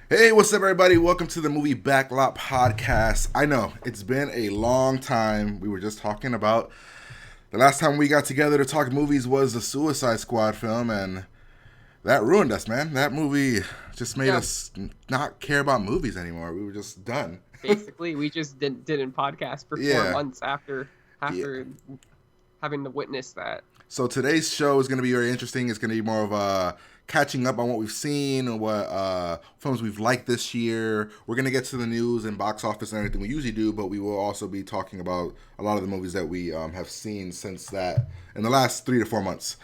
Hey, what's up, everybody? Welcome to the movie Backlot podcast. I know it's been a long time. We were just talking about the last time we got together to talk movies was the Suicide Squad film, and that ruined us, man. That movie just made Yeah, us not care about movies anymore. We were just done. basically, we just didn't podcast for four Yeah, months after yeah. after having to witness that. So today's show is going to be very interesting. It's going to be more of a catching up on what we've seen and what films we've liked this year. We're going to get to the news and box office and everything we usually do, but we will also be talking about a lot of the movies that we have seen since that in the last 3 to 4 months.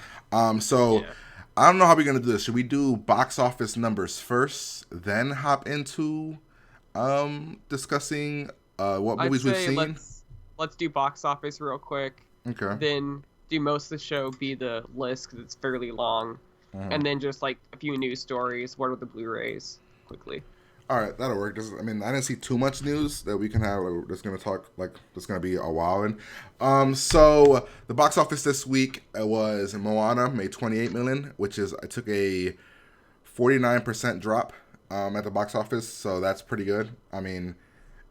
So Yeah, I don't know how we're going to do this. Should we do box office numbers first, then hop into discussing what I'd movies we've say seen? let's do box office real quick, Okay. then do most of the show be the list because it's fairly long, and then just like a few news stories. What are the Blu-rays quickly? All right, that'll work. I mean, I didn't see too much news that we can have. That's gonna talk like that's gonna be a while. And so the box office this week was Moana made 28 million, which is I took a 49% drop at the box office, so that's pretty good. I mean,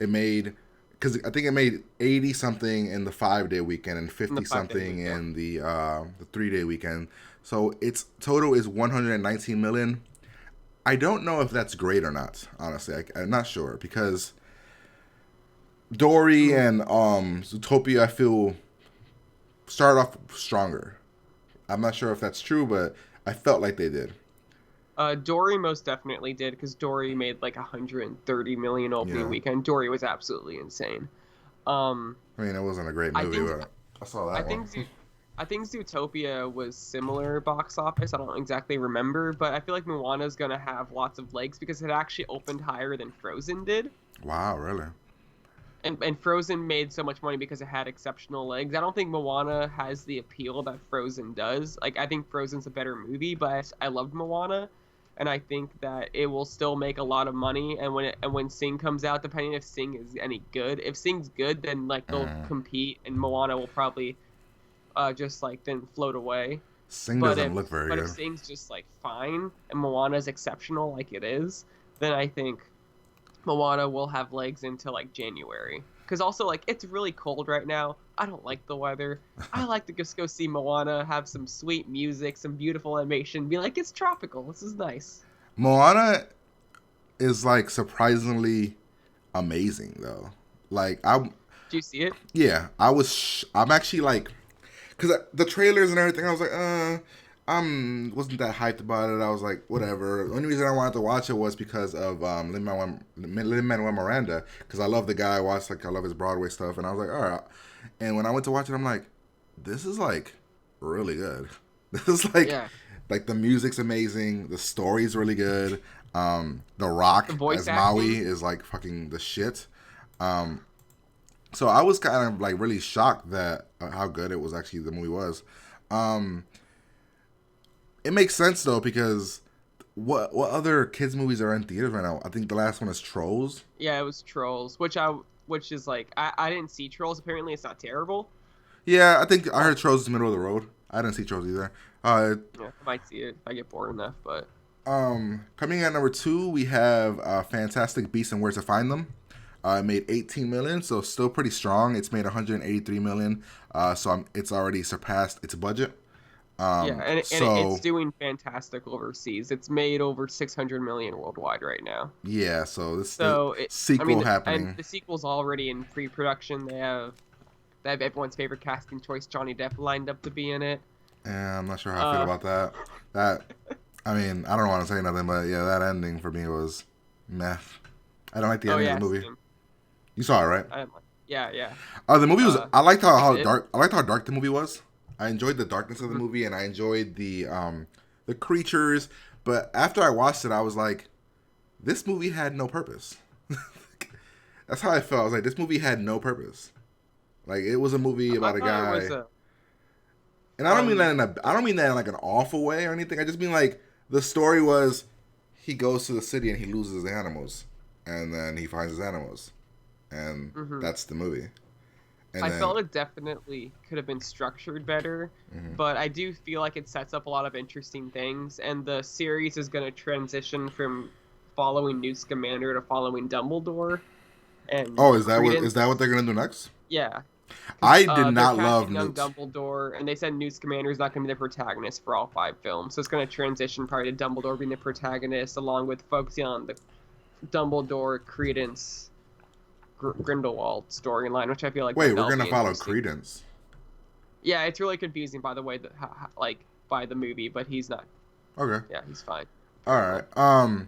it made because I think it made 80 something in the 5 day weekend and In the 50 5 day something weekend. in the 3 day weekend. So its total is 119 million. I don't know if that's great or not. Honestly, I'm not sure because Dory Mm. and Zootopia, I feel started off stronger. I'm not sure if that's true, but I felt like they did. Dory most definitely did because Dory made like 130 million opening Yeah, weekend. Dory was absolutely insane. Um, I mean it wasn't a great I movie, think but I saw I that one. think I think Zootopia was similar box office. I don't exactly remember, but I feel like Moana's gonna have lots of legs because it actually opened higher than Frozen did. Wow, really? And Frozen made so much money because it had exceptional legs. I don't think Moana has the appeal that Frozen does. Like I think Frozen's a better movie, but I loved Moana, and I think that it will still make a lot of money. And when Sing comes out, depending if Sing is any good, if Sing's good, then like they'll Mm. compete, and Moana will probably just like then float away. Sing But doesn't look very if good. Sing's just like fine and Moana's exceptional like it is, then I think Moana will have legs into like January. Because also like it's really cold right now. I don't like the weather. I like to just go see Moana, have some sweet music, some beautiful animation, be like it's tropical. This is nice. Moana is like surprisingly amazing though. Like I, Do you see it? yeah, I'm actually like because the trailers and everything, I was like, wasn't that hyped about it. I was like, whatever. The only reason I wanted to watch it was because of Lin Manuel Miranda, because I love the guy. I love his Broadway stuff, and I was like, all right. And when I went to watch it, I'm like, this is like really good. This is Yeah. like the music's amazing. The story's really good. The The Rock voice as Maui acting. is like fucking the shit. Um, so I was kind of like really shocked that how good it was actually the movie was. Um, it makes sense though because what other kids movies are in theaters right now? I think the last one is Trolls. Yeah, it was Trolls, which is like I didn't see Trolls. Apparently it's not terrible. Yeah, I think I Uh, heard Trolls is middle of the road. I didn't see Trolls either. Uh, yeah, I might see it if I get bored enough, but Coming in at number two, we have Fantastic Beasts and Where to Find Them. It made 18 million, so still pretty strong. It's made 183 million, it's already surpassed its budget. yeah, and it's So doing fantastic overseas. It's made over 600 million worldwide right now. yeah, so this the So I sequel mean, and happening. the sequel's already in pre-production. They have everyone's favorite casting choice, Johnny Depp, lined up to be in it. And I'm not sure how I feel Uh, about that. That I mean, I don't want to say nothing, but yeah, that ending for me was meh. I don't like the oh ending of yeah, the movie. same. You saw it, right? I didn't like, yeah, yeah. The movie was. Uh, I liked I how did. dark. I liked how dark the movie was. I enjoyed the darkness of the movie, and I enjoyed the creatures. But after I watched it, I was like, this movie had no purpose. That's how I felt. I was like, this movie had no purpose. Like it was a movie I about a thought it was guy, a and I don't mean that in like an awful way or anything. I just mean like the story was he goes to the city and he loses the animals, and then he finds his animals, and mhm. that's the movie. And I then felt it definitely could have been structured better, mhm. but I do feel like it sets up a lot of interesting things, and the series is going to transition following Newt Scamander to following Dumbledore, and Oh, is that what Credence. they're gonna do next? Yeah, because I did they're not love casting young Newt. Dumbledore, and they said Newt Scamander is not going to be the protagonist for all 5 films. So it's going to transition probably to Dumbledore being the protagonist, along with focusing on the Dumbledore, Credence, Grindelwald storyline, which I feel like Wait, we're that'll gonna be follow interesting. Credence. Yeah, it's really confusing by the way that like by the movie, but he's not. Okay. Yeah, he's fine. All right.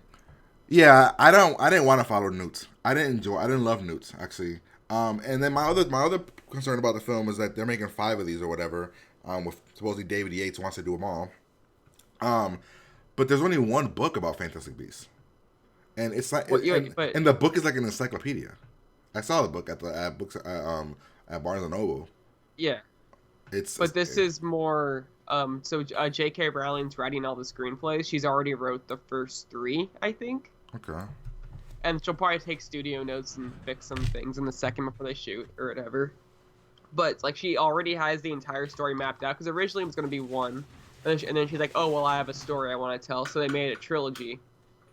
Yeah, I didn't want to follow Newt. I didn't love Newt actually. And then my other concern about the film is that they're making 5 of these or whatever. With supposedly David Yates wants to do them all. Um, but there's only one book about Fantastic Beasts, and it's like, What? Yeah, but and the book is like an encyclopedia. I saw the book at books at Barnes and Noble. yeah, It's but this is more. So J.K. Rowling's writing all the screenplays. She's already wrote the first 3, I think. okay. And she'll probably take studio notes and fix some things in the second before they shoot or whatever. But like she already has the entire story mapped out because originally it was going to be one, and then she's like, oh well, I have a story I want to tell, so they made it a trilogy,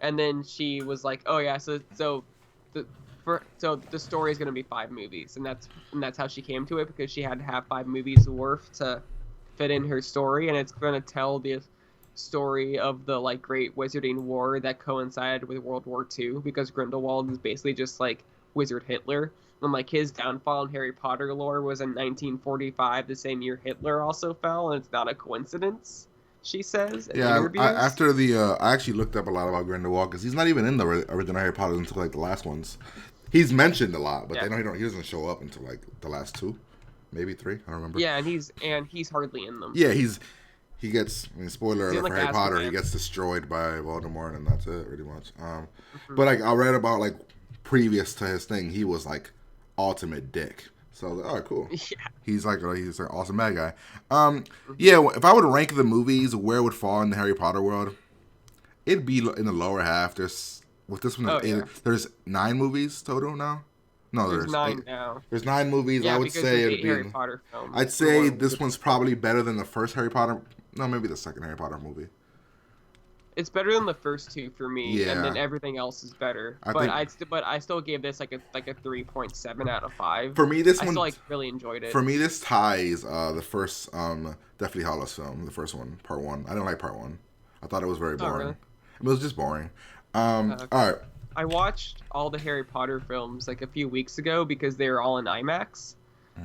and then she was like, oh yeah, so the story is going to be 5 movies, and that's how she came to it because she had to have 5 movies worth to fit in her story, and it's going to tell the story of the like Great Wizarding War that coincided with World War II because Grindelwald is basically just like Wizard Hitler. And like his downfall in Harry Potter lore was in 1945, the same year Hitler also fell, and it's not a coincidence. She says in interviews. After I actually looked up a lot about Grindelwald because he's not even in the original Harry Potter until like the last ones. He's mentioned a lot, but Yeah. he doesn't show up until like the last 2, maybe 3. I don't remember. Yeah, and he's hardly in them. Yeah, he gets, I mean, spoiler He's alert in, for like, Harry Potter, he Azkaban. gets destroyed by Voldemort, and that's it, pretty much. Mhm. But like I read about like previous to his thing, he was like ultimate dick. So I was like, all right, cool. Yeah. He's an awesome bad guy. Yeah, if I would rank the movies where it would fall in the Harry Potter world, it'd be in the lower half. There's with this one, Oh, yeah. there's 9 movies total now. No, There's there's 9 8. now. There's 9 movies. Yeah, I would because say there's it'd 8 be. Harry Potter films. I'd The say one this with- one's probably better than the first Harry Potter. No, maybe the second Harry Potter movie. It's better than the first 2 for me, Yeah. and then everything else is better. I But think- but I still gave this like a 3.7 out of 5. For me, this I one. still like really enjoyed it. For me, this ties the first Deathly Hallows film, the first one, part 1. I didn't like part 1. I thought it was very Oh, boring. really? I mean, it was just boring. Okay. All right. I watched all the Harry Potter films like a few weeks ago because they were all in IMAX.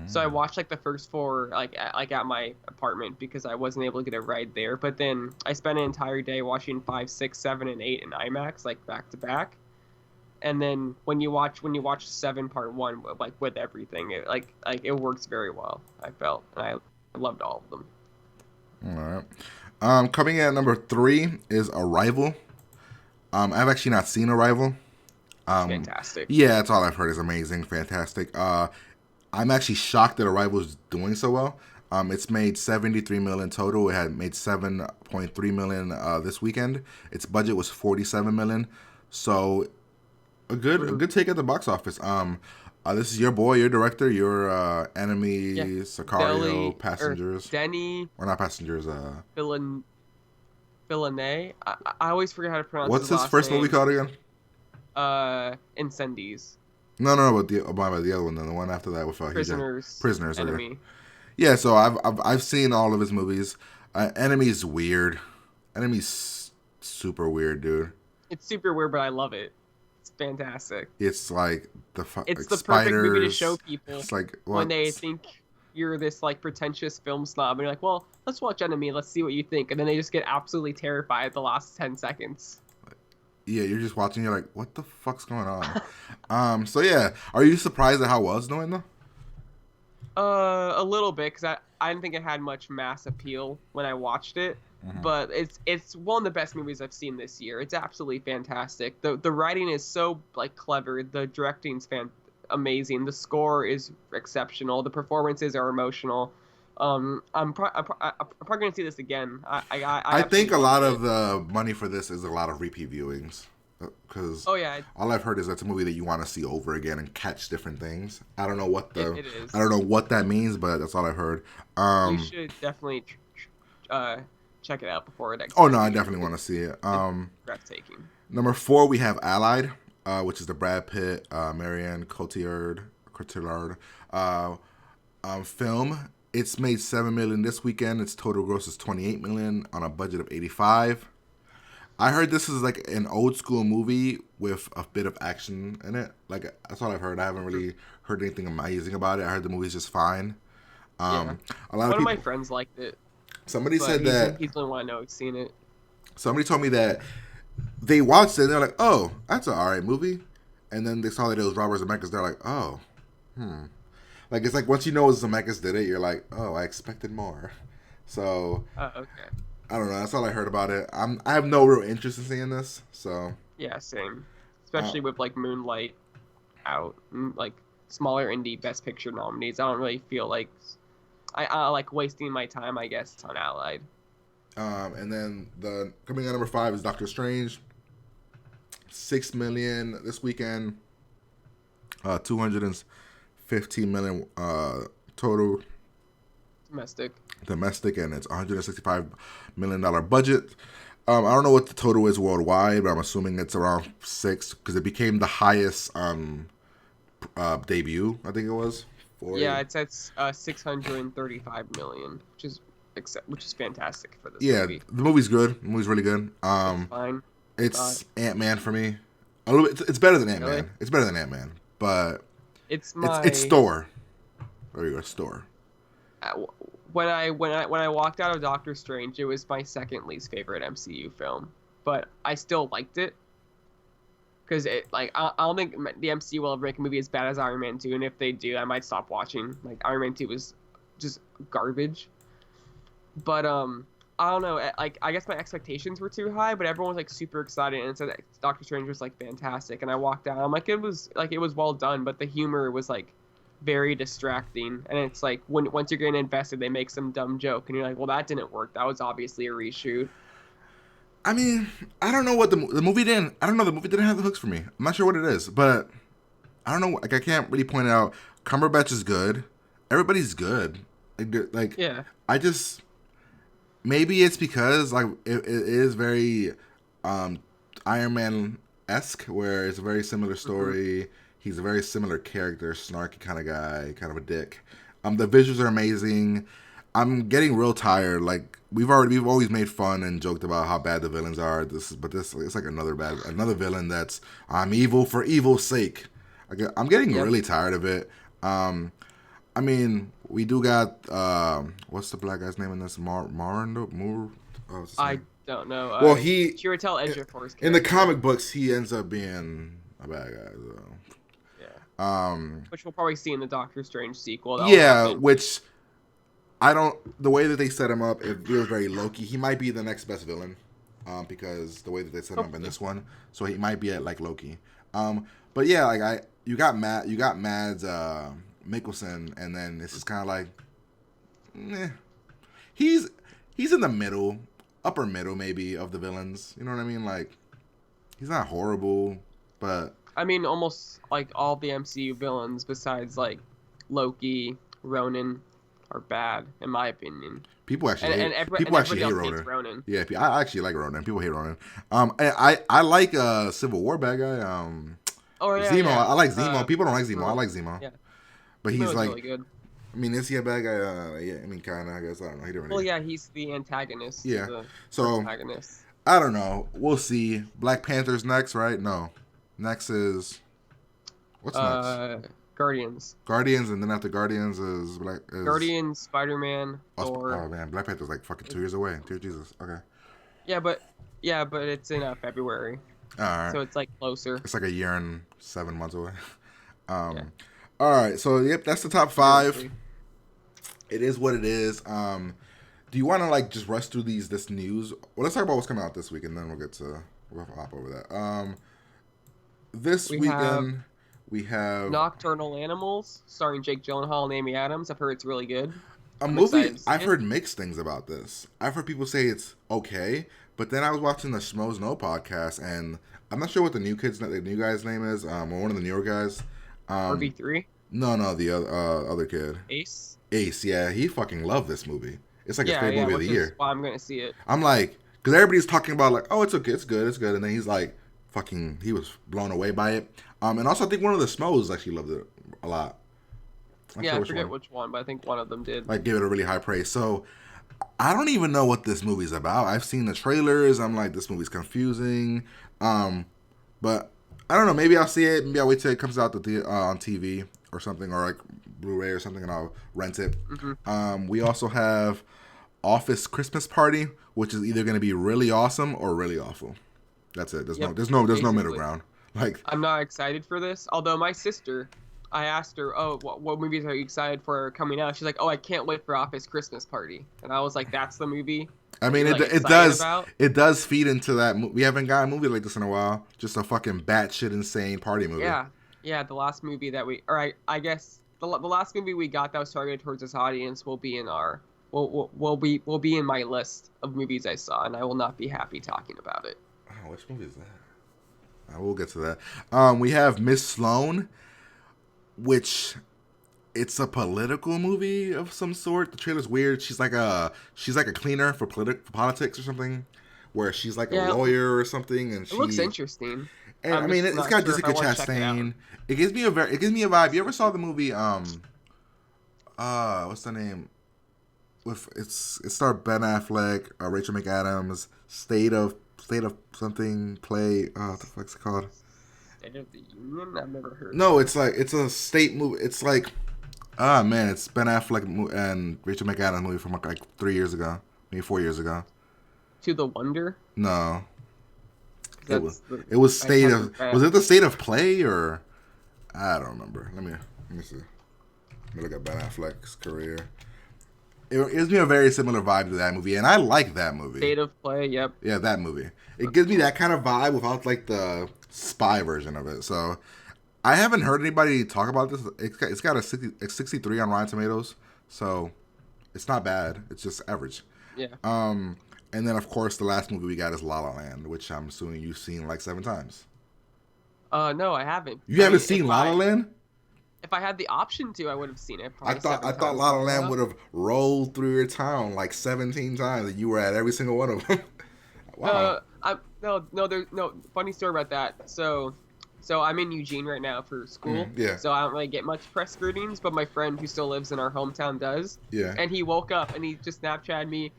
So I watched like the first 4 at my apartment because I wasn't able to get a ride there. But then I spent an entire day watching 5, 6, 7, and 8 in IMAX like back to back. And then when you watch 7 part 1 like with everything, it it works very well. I felt, and I loved all of them. All right. Coming in at number 3 is Arrival. I've actually not seen Arrival. It's fantastic. Yeah, that's all I've heard is amazing, fantastic. I'm actually shocked that Arrival is doing so well. It's made 73 million total. It had made 7.3 million this weekend. Its budget was 47 million. So a good take at the box office. This is your boy, your director, your enemy, Sicario, Passengers, Denny or not Passengers. Villeneuve. I always forget how to pronounce. What's his his first name. movie called again? Incendies. No, but the other one, then the one after that with Prisoners. Prisoners. Okay. Enemy. Yeah, so I've seen all of his movies. Enemy's weird. Enemy's super weird, dude. It's super weird, but I love it. It's fantastic. It's like It's like the spiders. perfect movie to show people It's like when they think you're this like pretentious film snob, and you're like, well, let's watch Enemy. Let's see what you think, and then they just get absolutely terrified the last 10 seconds. Yeah, you're just watching. You're like, what the fuck's going on? So yeah, are you surprised at how well it's doing though? A little bit, because I didn't think it had much mass appeal when I watched it. Mhm. But it's one of the best movies I've seen this year. It's absolutely fantastic. The writing is so like clever. The directing's amazing. The score is exceptional. The performances are emotional. I'm probably gonna see this again. I think a absolutely lot loved of the money for this is a lot of repeat viewings. Because Oh yeah, all I've heard is that's a movie that you want to see over again and catch different things. I don't know what it is. I don't know what that means, but that's all I've heard. You should definitely check it out before it. Oh no, I definitely want to see it. It's breathtaking. Number 4, we have Allied, which is the Brad Pitt, Marianne Cotillard film. It's made $7 million this weekend. Its total gross is $28 million on a budget of $85. I heard this is like an old school movie with a bit of action in it. Like that's all I've heard. I haven't really heard anything amazing about it. I heard the movie's just fine. Yeah. A lot One of of my people. friends liked it, Somebody but said that. he's the only one I know who's seen it. Somebody told me that they watched it and they're like, "Oh, that's an alright movie," and then they saw that it was Robert Zemeckis. They're like, "Oh, Like it's like once you know Zemeckis did it, you're like, "Oh, I expected more." So Okay. I don't know. That's all I heard about it. I have no real interest in seeing this. So Yeah, same. Especially with like Moonlight out, and, like smaller indie Best Picture nominees. I don't really feel like I like wasting my time. I guess on Allied. And then the coming out number 5 is Doctor Strange. $6 million this weekend. 215 million total domestic, and it's $165 million budget. I don't know what the total is worldwide, but I'm assuming it's around 6 because it became the highest debut. I think it was. Yeah, it's at 635 million, which is fantastic for this movie. Yeah, the movie's good. The movie's really good. It's fine. It's Ant-Man for me. A little bit. It's better than Ant-Man. Really? It's better than Ant-Man, but it's Thor. There you go, it's Thor. When I walked out of Doctor Strange, it was my second least favorite MCU film, but I still liked it because I don't think the MCU will ever make a movie as bad as Iron Man 2, and if they do, I might stop watching. Like Iron Man 2 was just garbage, but I don't know. Like I guess my expectations were too high, but everyone was like super excited and said that Doctor Strange was like fantastic, and I walked out. I'm like it was well done, but the humor was like very distracting, and it's like once you're getting invested, they make some dumb joke, and you're like, well, that didn't work. That was obviously a reshoot. I mean, I don't know what the movie didn't. I don't know. The movie didn't have the hooks for me. I'm not sure what it is, but I don't know. Like I can't really point it out. Cumberbatch is good. Everybody's good. Like Yeah. I just maybe it's because like it is very Iron Man-esque, where it's a very similar story. Mm-hmm. He's a very similar character, snarky kind of guy, kind of a dick. The visuals are amazing. I'm getting real tired. Like we've always made fun and joked about how bad the villains are. This it's like another villain that's I'm evil for evil's sake. I'm getting really tired of it. I mean, we do got what's the black guy's name in this? I don't know. Well, Chiwetel Ejiofor's in the comic books, he ends up being a bad guy. So. Yeah. Which we'll probably see in the Doctor Strange sequel. Which I don't. The way that they set him up, it feels very Loki. He might be the next best villain, because the way that they set him up in this one, so he might be at like Loki. But yeah, like you got Mads Mikkelsen, and then it's just kind of like, he's in the upper middle maybe of the villains. You know what I mean? Like he's not horrible, but I mean almost like all the MCU villains besides like Loki, Ronan are bad in my opinion. People actually hate Ronan. Yeah, I actually like Ronan. People hate Ronan. I like Civil War bad guy. Zemo. Yeah. I like Zemo. People don't like Zemo. I like Zemo. Yeah. But he's like really good. I mean, is he a bad guy? Yeah, I mean, kind of. I guess I don't know. He didn't really. Well, yeah, he's the antagonist. Yeah. So I don't know. We'll see. Black Panther's next, right? No. Next is what's next? Guardians. And then after Guardians is Guardians, Spider-Man, Thor. Oh man, Black Panther's like fucking 2 years away. Dear Jesus. Okay. Yeah, but it's in February. All right. So it's like closer. It's like a year and 7 months away. Yeah. All right. So yep, that's the top 5. It is what it is. Do you want to like just rush through this news? Well, let's talk about what's coming out this week, and then we'll hop over that. This weekend. We have Nocturnal Animals, starring Jake Gyllenhaal and Amy Adams. I've heard it's really good. A movie. I've heard mixed things about this. I've heard people say it's okay, but then I was watching the Schmoes Know podcast, and I'm not sure what the new guy's name is. One of the newer guys. RB3. No, the other kid. Ace. Yeah, he fucking loved this movie, It's like his Yeah, favorite yeah, movie of the which is year. why I'm gonna see it. I'm like, because everybody's talking about like, oh, it's okay, it's good, it's good, and then he's like, fucking, he was blown away by it. And also I think one of the Smos actually loved it a lot. I Yeah, forget I which forget one. which one, but I think one of them did. Like, gave it a really high praise. So I don't even know what this movie's about. I've seen the trailers. I'm like, this movie's confusing. But I don't know. Maybe I'll see it. Maybe I'll wait till it comes out on TV or something, or like Blu-ray or something, and I'll rent it. Hmm. We also have Office Christmas Party, which is either going to be really awesome or really awful. That's it. Yep, There's no middle basically. ground. Like, I'm not excited for this. Although my sister, I asked her, "Oh, what movies are you excited for coming out?" She's like, "Oh, I can't wait for Office Christmas Party." And I was like, "That's the movie I that mean, you're like it excited does about?" feed into that. We haven't got a movie like this in a while. Just a fucking batshit insane party movie. Yeah, yeah. The last movie that or I guess the last movie we got that was targeted towards this audience will be in our will be in my list of movies I saw, and I will not be happy talking about it. Oh, which movie is that? We'll get to that. We have Miss Sloane, which it's a political movie of some sort. The trailer's weird. She's like a cleaner for for politics or something, where she's like a Yeah, lowyer or something, and it looks interesting. I I'm mean, just it's not got sure if I Jessica want to check it out. Chastain. It gives me a vibe. You ever saw the movie what's the name? It starred Ben Affleck, Rachel McAdams, State of something play. What the fuck's it called? State of the Union? I've never heard of No, it. it's like it's a state movie. It's like ah man, it's Ben Affleck and Rachel McAdams movie from like 3 years ago, maybe 4 years ago. To the Wonder? No, 'Cause it was that's the it was I state typed of in fast. was it the state of play or I don't remember. Let me see. Let me look at Ben Affleck's career. It gives me a very similar vibe to that movie, and I like that movie. State of Play, yep. Yeah, that movie. It gives me that kind of vibe without like the spy version of it. So I haven't heard anybody talk about this. It's got a 63 on Rotten Tomatoes, so it's not bad. It's just average. Yeah. And then of course the last movie we got is La La Land, which I'm assuming you've seen like 7 times. No, I haven't. You I haven't mean, seen La La Land? if I had the option to, I would have seen it I probably thought seven I thought times La La by Land now. would have rolled through your town like 17 times, and you were at every single one of them. Wow. There's no funny story about that. So I'm in Eugene right now for school. Yeah. So I don't really get much press screenings, but my friend who still lives in our hometown does. Yeah. And he woke up and he just Snapchatted me,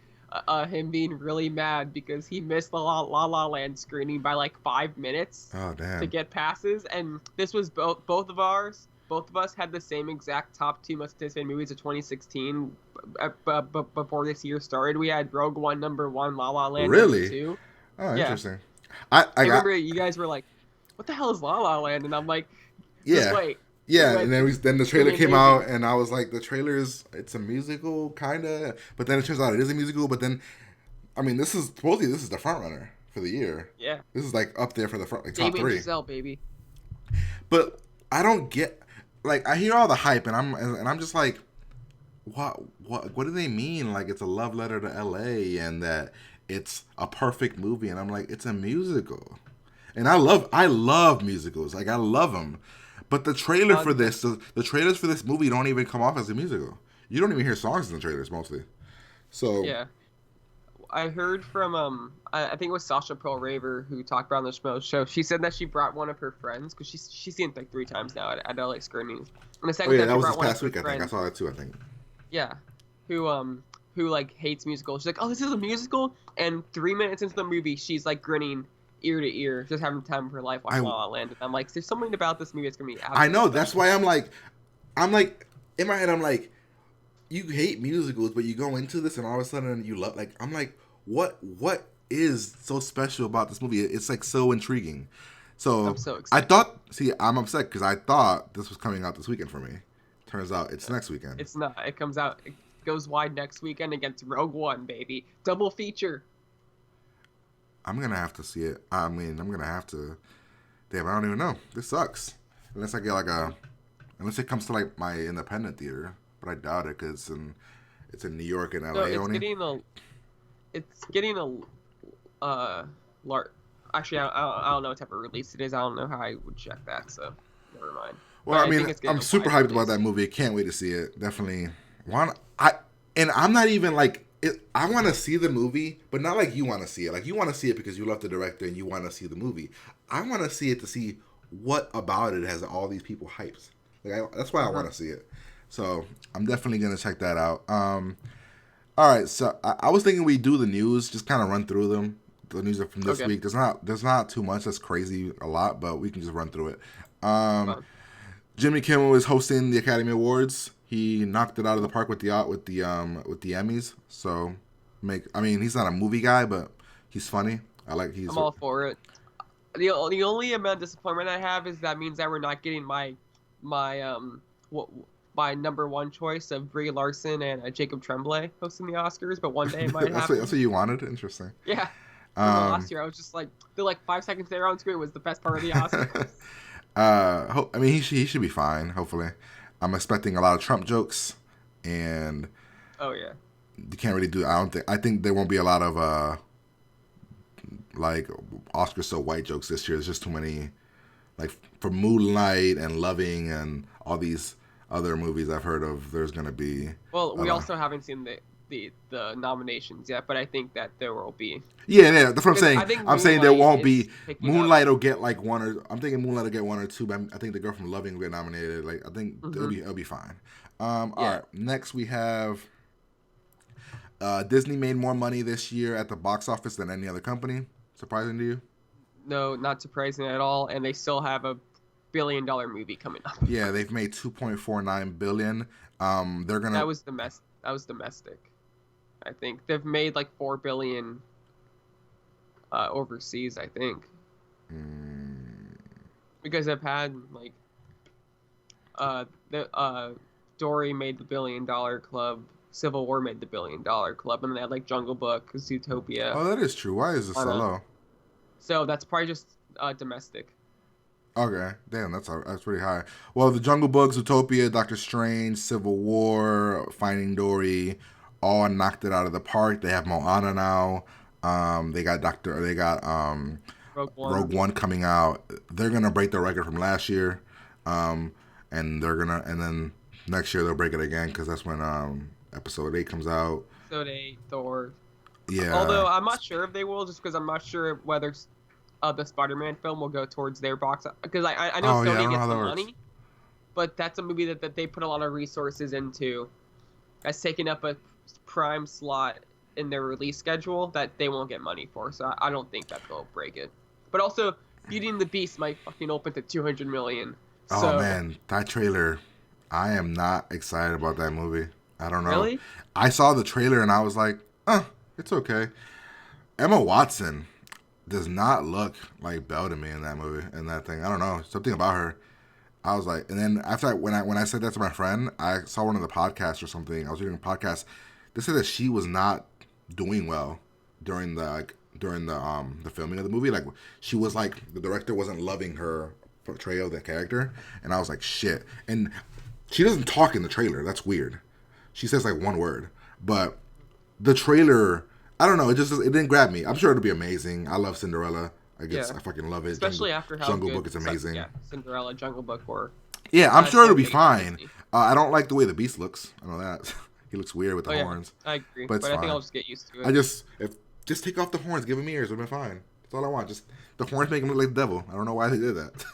him being really mad because he missed the La La Land screening by like 5 minutes Oh damn. to get passes, and this was both of ours. Both of us had the same exact top two most anticipated movies of 2016. Before this year started, we had Rogue One #1, La La Land Really? #2. Oh, Yeah. interesting. I I got remember you guys were like, "What the hell is La La Land?" And I'm like, "Just yeah. wait." Yeah, Like, and then the it's gonna trailer be came amazing. out, and I was like, it's a musical, kinda. But then it turns out it is a musical. But then, I mean, supposedly this is the front runner for the year. Yeah, This is like up there for the front, like top Damien 3. Giselle, baby. But I don't get, like, I hear all the hype, and I'm just like, what do they mean? Like, it's a love letter to L.A. and that it's a perfect movie, and I'm like, it's a musical, and I love musicals, like I love them. But the trailer for this, the trailers for this movie don't even come off as a musical. You don't even hear songs in the trailers mostly. So Yeah, I heard from I think it was Sasha Pearl Raver who talked about on the Schmo show. She said that she brought one of her friends because she's seen it like 3 times now at LA screenings. And the oh second yeah, time that she was brought this one past of her week. I think I friends. saw that too. I think. Yeah, who like hates musicals. She's like, "Oh, this is a musical," and 3 minutes into the movie, she's like grinning ear to ear, just having the time of her life watching La La Land. And I'm like, there's something about this movie that's gonna be. I know. Absolutely That's special. why I'm like, in my head, I'm like, you hate musicals, but you go into this and all of a sudden you love. Like, I'm like, what is so special about this movie? It's like so intriguing. So I'm so excited. I'm upset because I thought this was coming out this weekend for me. Turns out it's next weekend. It's not. It comes out. It goes wide next weekend against Rogue One, baby. Double feature. I'm gonna have to see it. I mean, I'm gonna have to. Damn, I don't even know. This sucks. Unless I get unless it comes to like my independent theater, but I doubt it because it's in New York and LA No, it's only. getting large. Actually, I don't know what type of release it is. I don't know how I would check that. So never mind. Well, But I think mean, it's getting I'm a super wide hyped about release. that movie. Can't wait to see it. Definitely. And I'm not even like I want to see the movie, but not like you want to see it. Like you want to see it because you love the director and you want to see the movie. I want to see it to see what about it has all these people hyped. That's why I want to see it. So I'm definitely gonna check that out. All right, so I was thinking we do the news, just kind of run through them. The news from this week. There's not too much that's crazy a lot, but we can just run through it. Jimmy Kimmel is hosting the Academy Awards. He knocked it out of the park with the Emmys. So he's not a movie guy, but he's funny. I'm all for it. The only amount of disappointment I have is that means that we're not getting my number one choice of Brie Larson and Jacob Tremblay hosting the Oscars, but one day it might happen. That's what you wanted? Interesting. Yeah. Last year I was just like, the 5 seconds there on screen was the best part of the Oscars. He should be fine, hopefully. I'm expecting a lot of Trump jokes, and oh yeah, you can't really do. I think there won't be a lot of like Oscar so white jokes this year. There's just too many, like for Moonlight and Loving and all these other movies I've heard of. There's gonna be. Well, we also haven't seen the nominations yet, but I think that there will be. Yeah, that's what I'm saying. I'm saying there won't be. Moonlight up. will get like one or. I'm thinking Moonlight will get one or two, but I think the girl from Loving will get nominated. Like I think it'll be fine. All right. Next we have. Disney made more money this year at the box office than any other company. Surprising to you? No, not surprising at all. And they still have a $1 billion movie coming up. Yeah, they've made $2.49 billion. They're gonna. That was domestic. I think they've made like $4 billion overseas. I think because they've had like Dory made the $1 billion club. Civil War made the $1 billion club, and then they had like Jungle Book, Zootopia. Oh, that is true. Why is this so low? So that's probably just domestic. Okay, damn, that's pretty high. Well, the Jungle Book, Zootopia, Doctor Strange, Civil War, Finding Dory, all knocked it out of the park. They have Moana now. They got Rogue One coming out. They're gonna break the record from last year, and then next year they'll break it again because that's when Episode 8 comes out. Episode 8, Thor. Yeah. Although I'm not sure if they will, just because I'm not sure whether the Spider-Man film will go towards their box. Because I know Sony gets the money, but that's a movie that they put a lot of resources into. That's taking up a prime slot in their release schedule that they won't get money for. So I don't think that they'll break it. But also, Beauty and the Beast might fucking open to $200 million. Oh man, that trailer! I am not excited about that movie. I don't know. Really? I saw the trailer and I was like, it's okay. Emma Watson does not look like Belle to me in that movie, in that thing. I don't know. Something about her. I was like, and then after when I said that to my friend, I saw one of the podcasts or something. I was reading a podcast. They said that she was not doing well during the filming of the movie. Like she was like the director wasn't loving her portrayal of the character, and I was like, shit. And she doesn't talk in the trailer. That's weird. She says like one word, but the trailer, I don't know. It didn't grab me. I'm sure it'll be amazing. I love Cinderella. I fucking love it. Especially after how Jungle good Book is amazing. Cinderella, Jungle Book were. Yeah, I'm sure it'll be fine. I don't like the way the Beast looks. I know that. He looks weird with the horns. I agree, but I think I'll just get used to it. Just take off the horns, give him ears, it'll be fine. That's all I want. Just the horns make him look like the devil. I don't know why they did that.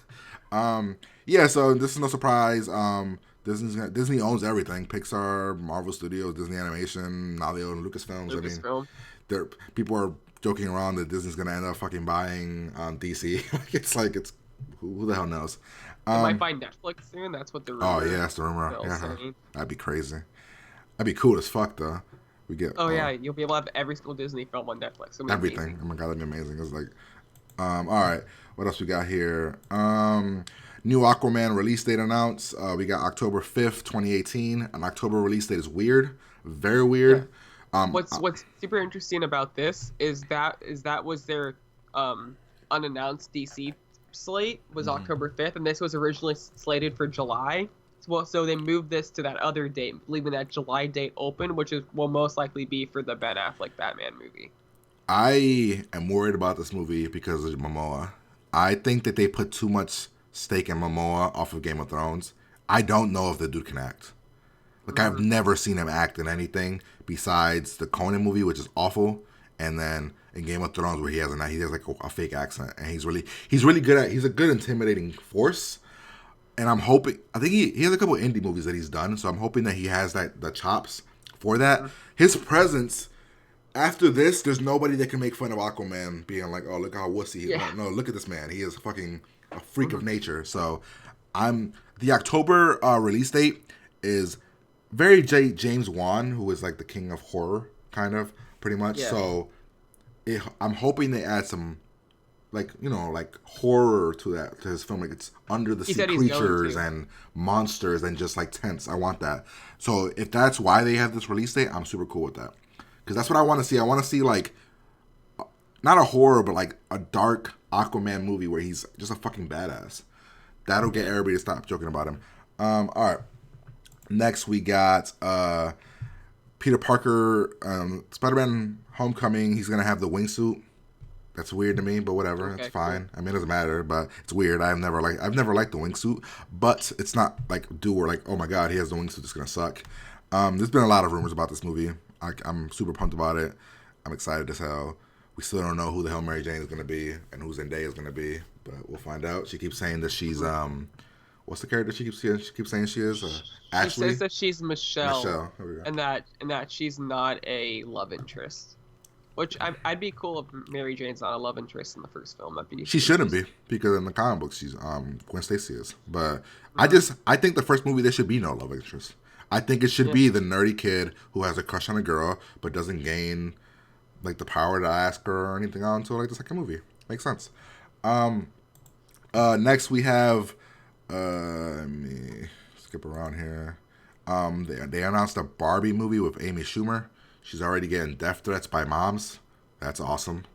Yeah, so this is no surprise. Disney owns everything: Pixar, Marvel Studios, Disney Animation. Now they own Lucasfilms. Lucasfilm. People are joking around that Disney's gonna end up fucking buying DC. it's who the hell knows? They might buy Netflix soon. That's what the rumor. Oh yeah, that's the rumor. Yeah, that'd be crazy. That'd be cool as fuck though. We get. Oh yeah, you'll be able to have every single Disney film on Netflix. Everything. Amazing. Oh my god, that'd be amazing. It's like, all right. What else we got here? New Aquaman release date announced. We got October 5th, 2018. An October release date is weird. Very weird. Yeah. What's super interesting about this is that was their unannounced DC slate was October 5th, and this was originally slated for July. So they moved this to that other date, leaving that July date open, which will most likely be for the Ben Affleck Batman movie. I am worried about this movie because of Momoa. I think that they put too much stake in Momoa off of Game of Thrones. I don't know if the dude can act. Like I've never seen him act in anything besides the Conan movie, which is awful, and then in Game of Thrones where he has like a fake accent, and he's really good at he's a good intimidating force. And I'm hoping I think he has a couple of indie movies that he's done, so I'm hoping that he has the chops for that. His presence after this, there's nobody that can make fun of Aquaman being like, oh look how wussy he is. No, look at this man. He is fucking a freak of nature. So the October release date is very James Wan, who is like the king of horror, kind of pretty much. Yeah. So I'm hoping they add some like horror to his film. Like it's under the sea creatures and monsters and just like tense. I want that. So if that's why they have this release date, I'm super cool with that because that's what I want to see. I want to see like not a horror, but like a dark Aquaman movie where he's just a fucking badass. That'll get everybody to stop joking about him. All right. Next, we got Peter Parker, Spider-Man Homecoming. He's going to have the wingsuit. That's weird to me, but whatever. Okay, it's fine. Cool. I mean, it doesn't matter, but it's weird. I've never liked the wingsuit, but it's not like oh my god, he has the wingsuit. It's going to suck. There's been a lot of rumors about this movie. I'm super pumped about it. I'm excited as hell. We still don't know who the hell Mary Jane is going to be and who Zendaya is going to be, but we'll find out. She keeps saying that she's what's the character she keeps saying she is? Ashley? She says that she's Michelle. There we go. And that she's not a love interest. Which I'd be cool if Mary Jane's not a love interest in the first film. She shouldn't be because in the comic books she's Gwen Stacy is. But I think the first movie there should be no love interest. I think it should be the nerdy kid who has a crush on a girl but doesn't gain like the power to ask her or anything out until like the second movie. Makes sense. Next we have let me skip around here. They announced a Barbie movie with Amy Schumer. She's already getting death threats by moms. That's awesome.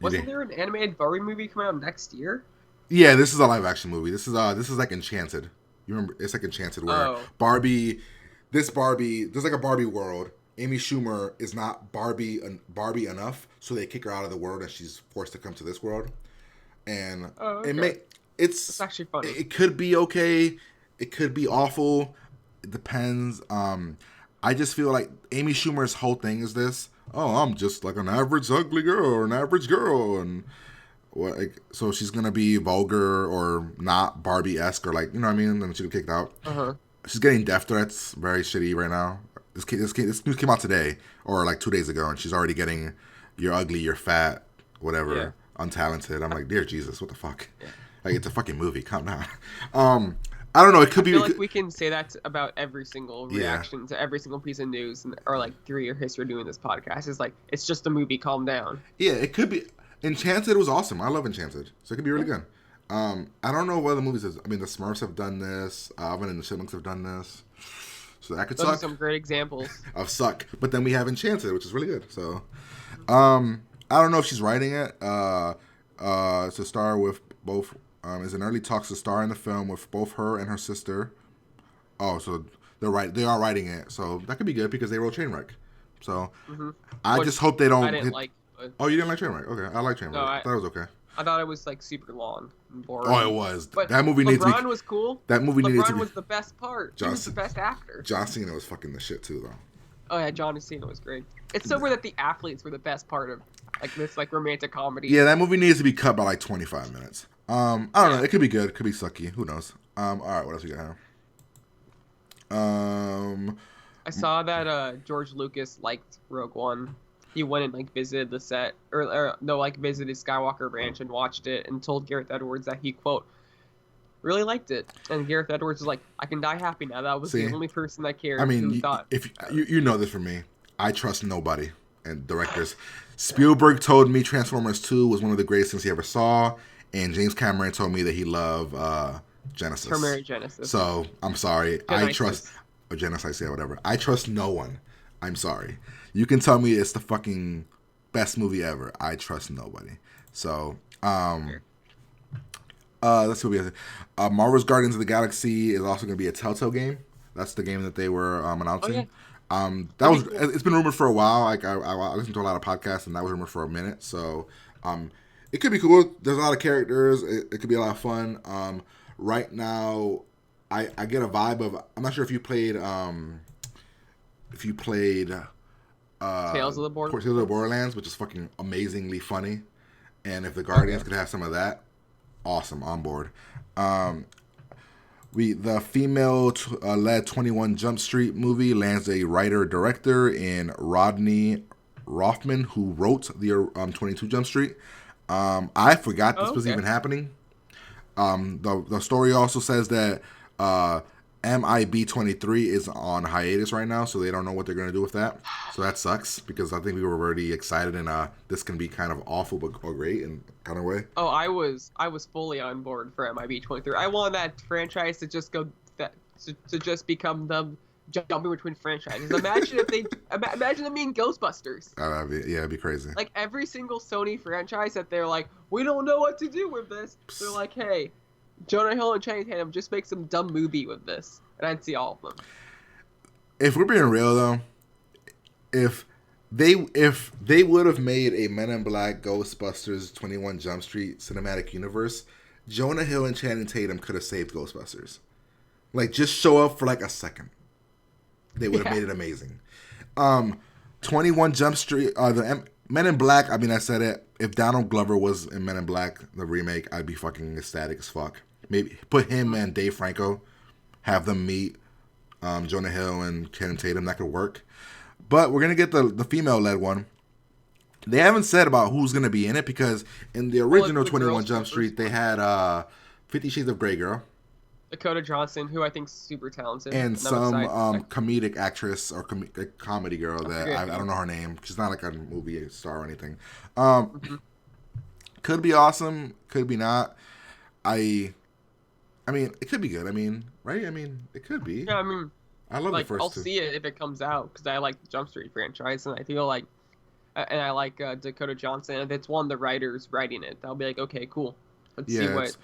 Wasn't there an animated Barbie movie coming out next year? Yeah, this is a live action movie. This is like Enchanted. You remember? It's like Enchanted where there's like a Barbie world. Amy Schumer is not Barbie enough, so they kick her out of the world and she's forced to come to this world. And it's actually funny. It could be okay. It could be awful. It depends. I just feel like Amy Schumer's whole thing is this. Oh, I'm just like an average ugly girl or an average girl, and so she's gonna be vulgar or not Barbie-esque or like, you know what I mean? Then she'll get kicked out. She's getting death threats, very shitty right now. This news came out today or like 2 days ago, and she's already getting "you're ugly, you're fat, whatever, untalented." I'm like, dear Jesus, what the fuck? Yeah. Like it's a fucking movie. Calm down. I don't know. It could be. I feel like we can say that about every single reaction to every single piece of news, or like through your history doing this podcast. It's like it's just a movie. Calm down. Yeah, it could be. Enchanted was awesome. I love Enchanted, so it could be really good. I don't know what other movies is. I mean, the Smurfs have done this. Alvin and the Chipmunks have done this. So that could suck. Those are some great examples of suck. But then we have Enchanted, which is really good. So, I don't know if she's writing it. To star with both. Is in early talks to star in the film with both her and her sister. Oh, so they are writing it, so that could be good because they wrote Trainwreck. So I just hope they don't. I didn't like. Oh, you didn't like Trainwreck? Okay, I like Trainwreck. No, I thought it was okay. I thought it was like super long and boring. Oh, it was. But that movie needs to be. LeBron was cool. That movie needed to be. LeBron was the best part. He was the best actor. John Cena was fucking the shit too, though. Oh yeah, John Cena was great. It's so weird that the athletes were the best part of like this like romantic comedy. Yeah, that movie needs to be cut by like 25 minutes. I don't know. It could be good. It could be sucky. Who knows? All right. What else we got here? I saw that George Lucas liked Rogue One. He went and like visited the set, visited Skywalker Ranch and watched it, and told Gareth Edwards that he quote really liked it. And Gareth Edwards was like, "I can die happy now. That was the only person that cared." I mean, if you know this from me, I trust nobody and directors. Spielberg told me Transformers 2 was one of the greatest things he ever saw. And James Cameron told me that he loved Genesis. Terminator Genesis. So, I'm sorry. I trust... Or Genesis, yeah, whatever. I trust no one. I'm sorry. You can tell me it's the fucking best movie ever. I trust nobody. So, let's see what we have. Marvel's Guardians of the Galaxy is also going to be a Telltale game. That's the game that they were announcing. Oh, yeah. It's been rumored for a while. Like I listened to a lot of podcasts, and that was rumored for a minute. So, it could be cool. There's a lot of characters. It could be a lot of fun. Right now, I get a vibe of. I'm not sure if you played Tales of the Tales of the Borderlands. Borderlands, which is fucking amazingly funny, and if the Guardians Okay. could have some of that, awesome, on board. Um, the female led 21 Jump Street movie lands a writer director in Rodney Rothman, who wrote the 22 Jump Street. I forgot this Oh, was okay. even happening. The story also says that MIB 23 is on hiatus right now, so they don't know what they're gonna do with that. So that sucks because I think we were already excited, and this can be kind of awful but or great in kind of way. Oh, I was fully on board for MIB 23. I want that franchise to just go that to just become them jumping between franchises. Imagine if they imagine them being Ghostbusters. Yeah, it'd be crazy. Like every single Sony franchise that they're like, we don't know what to do with this. They're Psst. like, hey, Jonah Hill and Channing Tatum, just make some dumb movie with this, and I'd see all of them. If we're being real though, if if they would have made a Men in Black Ghostbusters 21 Jump Street cinematic universe, Jonah Hill and Channing Tatum could have saved Ghostbusters. Like just show up for like a second. They would have Yeah. made it amazing. 21 Jump Street, Men in Black. I mean, I said it. If Donald Glover was in Men in Black, the remake, I'd be fucking ecstatic as fuck. Maybe put him and Dave Franco, have them meet Jonah Hill and Channing Tatum. That could work. But we're gonna get the female led one. They haven't said about who's gonna be in it because in the Well, it's original the 21 girls from Jump the Street first they one. had 50 Shades of Grey girl Dakota Johnson, who I think's super talented, and and I'm some excited. comedic actress or like, comedy girl I that forget I her don't name. know her name. She's not like a movie star or anything. Um, Hmm. could be awesome, could be not. I I mean, it could be good. I mean, right? I mean, it could be. Yeah, I mean, I love the like I'll first two. see it if it comes out because I like the Jump Street franchise, and I feel like, and I like Dakota Johnson. If it's one of the writers writing it, I'll be like, okay, cool. Let's see Yeah, what it's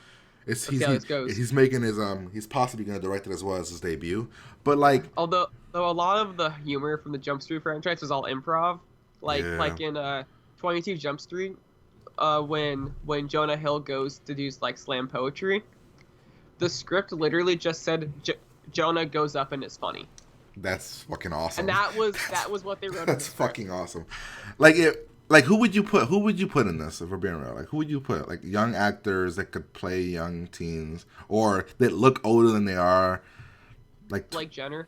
let's see how this goes. he's making his he's possibly gonna direct it as well as his debut. But like, Although a lot of the humor from the Jump Street franchise is all improv, yeah, like in 22 Jump Street, when Jonah Hill goes to do like slam poetry, the script literally just said Jonah goes up and is funny, that's fucking awesome. and that was what they wrote in the That's script. fucking awesome. Like it. Like who would you put? Who would you put in this? If we're being real, like who would you put? Like young actors that could play young teens or that look older than they are. Like Blake Jenner,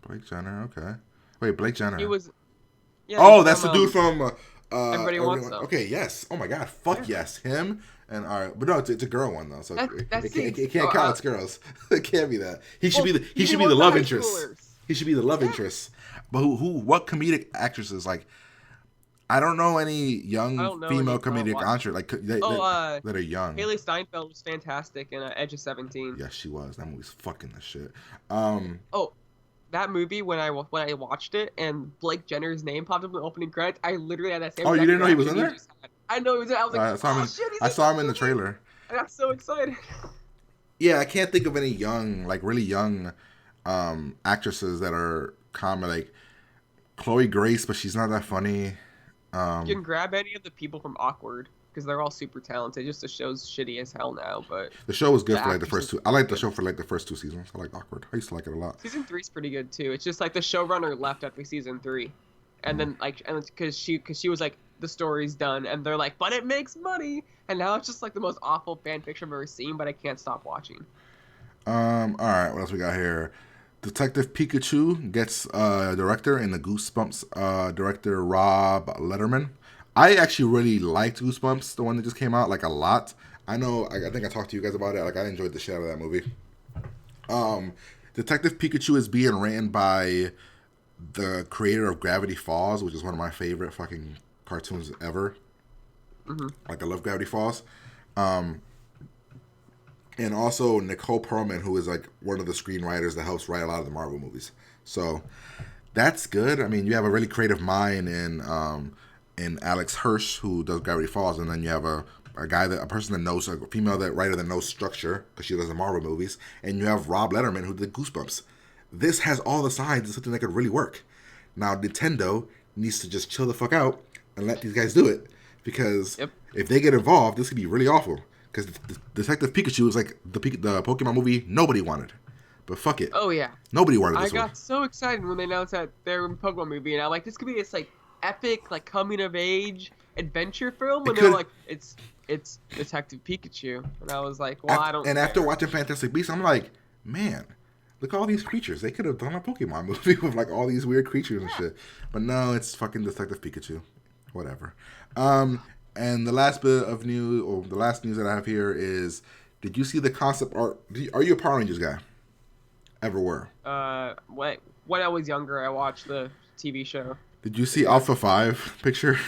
Blake Jenner. Okay. Wait, Blake he Jenner. was yeah he's Oh, that's from the dude from Everybody Wants Everyone. Some. Okay, yes. Oh my God, fuck yes, him. And all right, but no, it's a girl one though, so That's it can't count. It's girls. It can't be that. He should well, be you he should can be the want love high interest. schoolers. He should be the love Yeah. interest. But what comedic actresses like? I don't know any I young don't know female any pro comedic watch. actors like Oh, that are young. Haley Steinfeld was fantastic in Edge of 17. Yes, she was. That movie's fucking the shit. Oh, that movie when I watched it and Blake Jenner's name popped up in the opening credits, I literally had that same. Oh, you exact didn't know he was reaction in you there? just had. I know he was. I was like, I saw him. oh shit, he's I saw that him in the movie!" trailer. I got so excited. Yeah, I can't think of any young, like really young, actresses that are common. Like Chloe Grace, but she's not that funny. You can grab any of the people from Awkward because they're all super talented. Just the show's shitty as hell now, but The show was good the for like the actors first are two. I liked the good. show for like the first two seasons. I like Awkward. I used to like it a lot. Season 3's pretty good too. It's just like the showrunner left after season 3, and Mm. then like and because she was like the story's done, and they're like, but it makes money, and now it's just like the most awful fan fiction I've ever seen, but I can't stop watching. All right. What else we got here? Detective Pikachu gets director in the Goosebumps. Director Rob Letterman. I actually really liked Goosebumps, the one that just came out, like a lot. I know. I think I talked to you guys about it. Like I enjoyed the shit out of that movie. Detective Pikachu is being ran by the creator of Gravity Falls, which is one of my favorite fucking cartoons ever. Hmm. Like I love Gravity Falls. And also Nicole Perlman, who is like one of the screenwriters that helps write a lot of the Marvel movies. So that's good. I mean, you have a really creative mind in Alex Hirsch, who does Gravity Falls, and then you have a person that knows, a female writer that knows structure because she does the Marvel movies, and you have Rob Letterman who did Goosebumps. This has all the signs of something that could really work. Now Nintendo needs to just chill the fuck out and let these guys do it because Yep. if they get involved, this could be really awful. because Detective Pikachu was like the Pokemon movie nobody wanted, but fuck it, Oh yeah. nobody wanted I this one. got so excited when they announced that they're in Pokemon movie, and I'm like, this could be this like epic, like coming of age adventure film. It And they're could. like, it's Detective Pikachu, and I was like, well, I don't And after care. watching Fantastic Beasts, I'm like, man, look at all these creatures. They could have done a Pokemon movie with like all these weird creatures and shit. But no, it's fucking Detective Pikachu. Whatever. And the last bit of news, or the last news that I have here is, did you see the concept art? Are you a Power Rangers guy? Ever were? When I was younger, I watched the TV show. Did you see Yeah. Alpha 5 picture?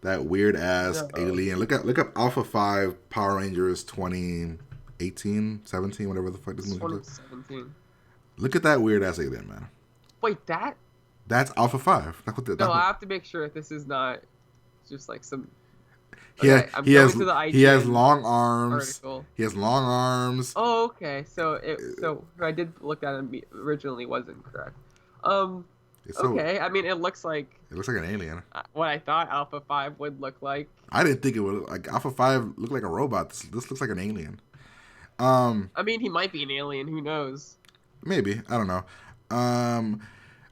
That weird ass No. alien. Look up Alpha 5 Power Rangers 2018, 17, whatever the fuck this movie was. 2017. Look at that weird ass alien, man. Wait, that? That's Alpha 5. No, I have to make sure this is not just like some. He has, Okay, I'm he going has to the he has IGN long arms. article. He has long arms. Oh, okay. So I did look at it originally wasn't correct. Okay. I mean, it looks like an alien. what I thought Alpha 5 would look like. I didn't think it would like Alpha 5 looked like a robot. This looks like an alien. I mean, he might be an alien. Who knows? Maybe. I don't know.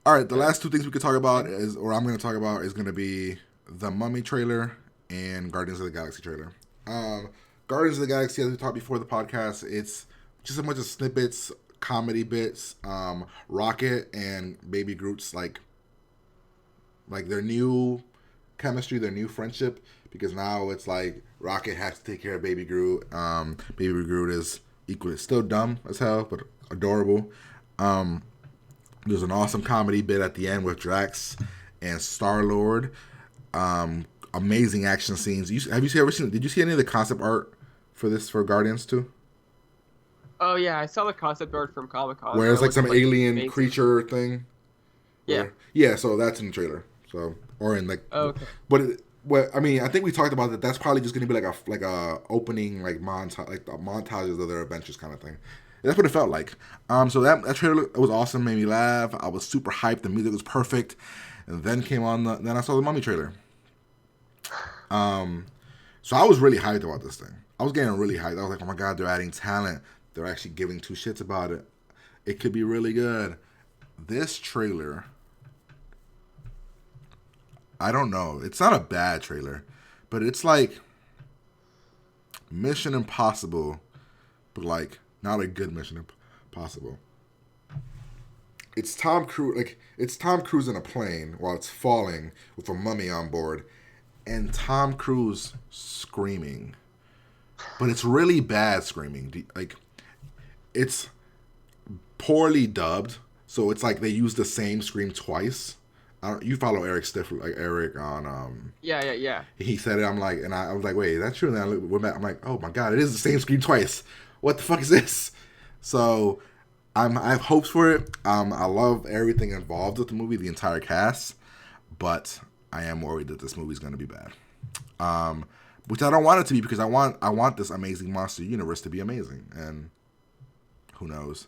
All right, the last two things we could talk about is going to be the Mummy trailer and Guardians of the Galaxy trailer. Guardians of the Galaxy, as we talked before the podcast, it's just a bunch of snippets, comedy bits. Rocket and Baby Groot's like their new chemistry, their new friendship, because now it's like Rocket has to take care of Baby Groot. Baby Groot is equally still dumb as hell, but adorable. There's an awesome comedy bit at the end with Drax and Star-Lord. Amazing action scenes. Did you see any of the concept art for Guardians 2? Oh yeah, I saw the concept art from Comic-Con. Where it's like some alien amazing creature thing. Yeah. Yeah, so that's in the trailer. So, or in like, okay. But I mean, I think we talked about that. That's probably just going to be like a opening like montage, like the montages of their adventures kind of thing. That's what it felt like. So that trailer, it was awesome, made me laugh. I was super hyped. The music was perfect. And then then I saw the Mummy trailer. So I was really hyped about this thing. I was getting really hyped. I was like, oh my god, they're adding talent. They're actually giving two shits about it. It could be really good. This trailer, I don't know. It's not a bad trailer, but it's like Mission Impossible, but like not a good Mission Impossible. It's Tom Cruise in a plane while it's falling with a mummy on board, and Tom Cruise screaming, but it's really bad screaming. Like, it's poorly dubbed, so it's like they use the same scream twice. You follow Eric Stifler, like Eric on Yeah. He said it. I'm like, and I was like, wait, that's true. And then I went back. I'm like, oh my god, it is the same scream twice. What the fuck is this? So I have hopes for it. I love everything involved with the movie, the entire cast, but I am worried that this movie's going to be bad. Which I don't want it to be, because I want this amazing monster universe to be amazing, and who knows.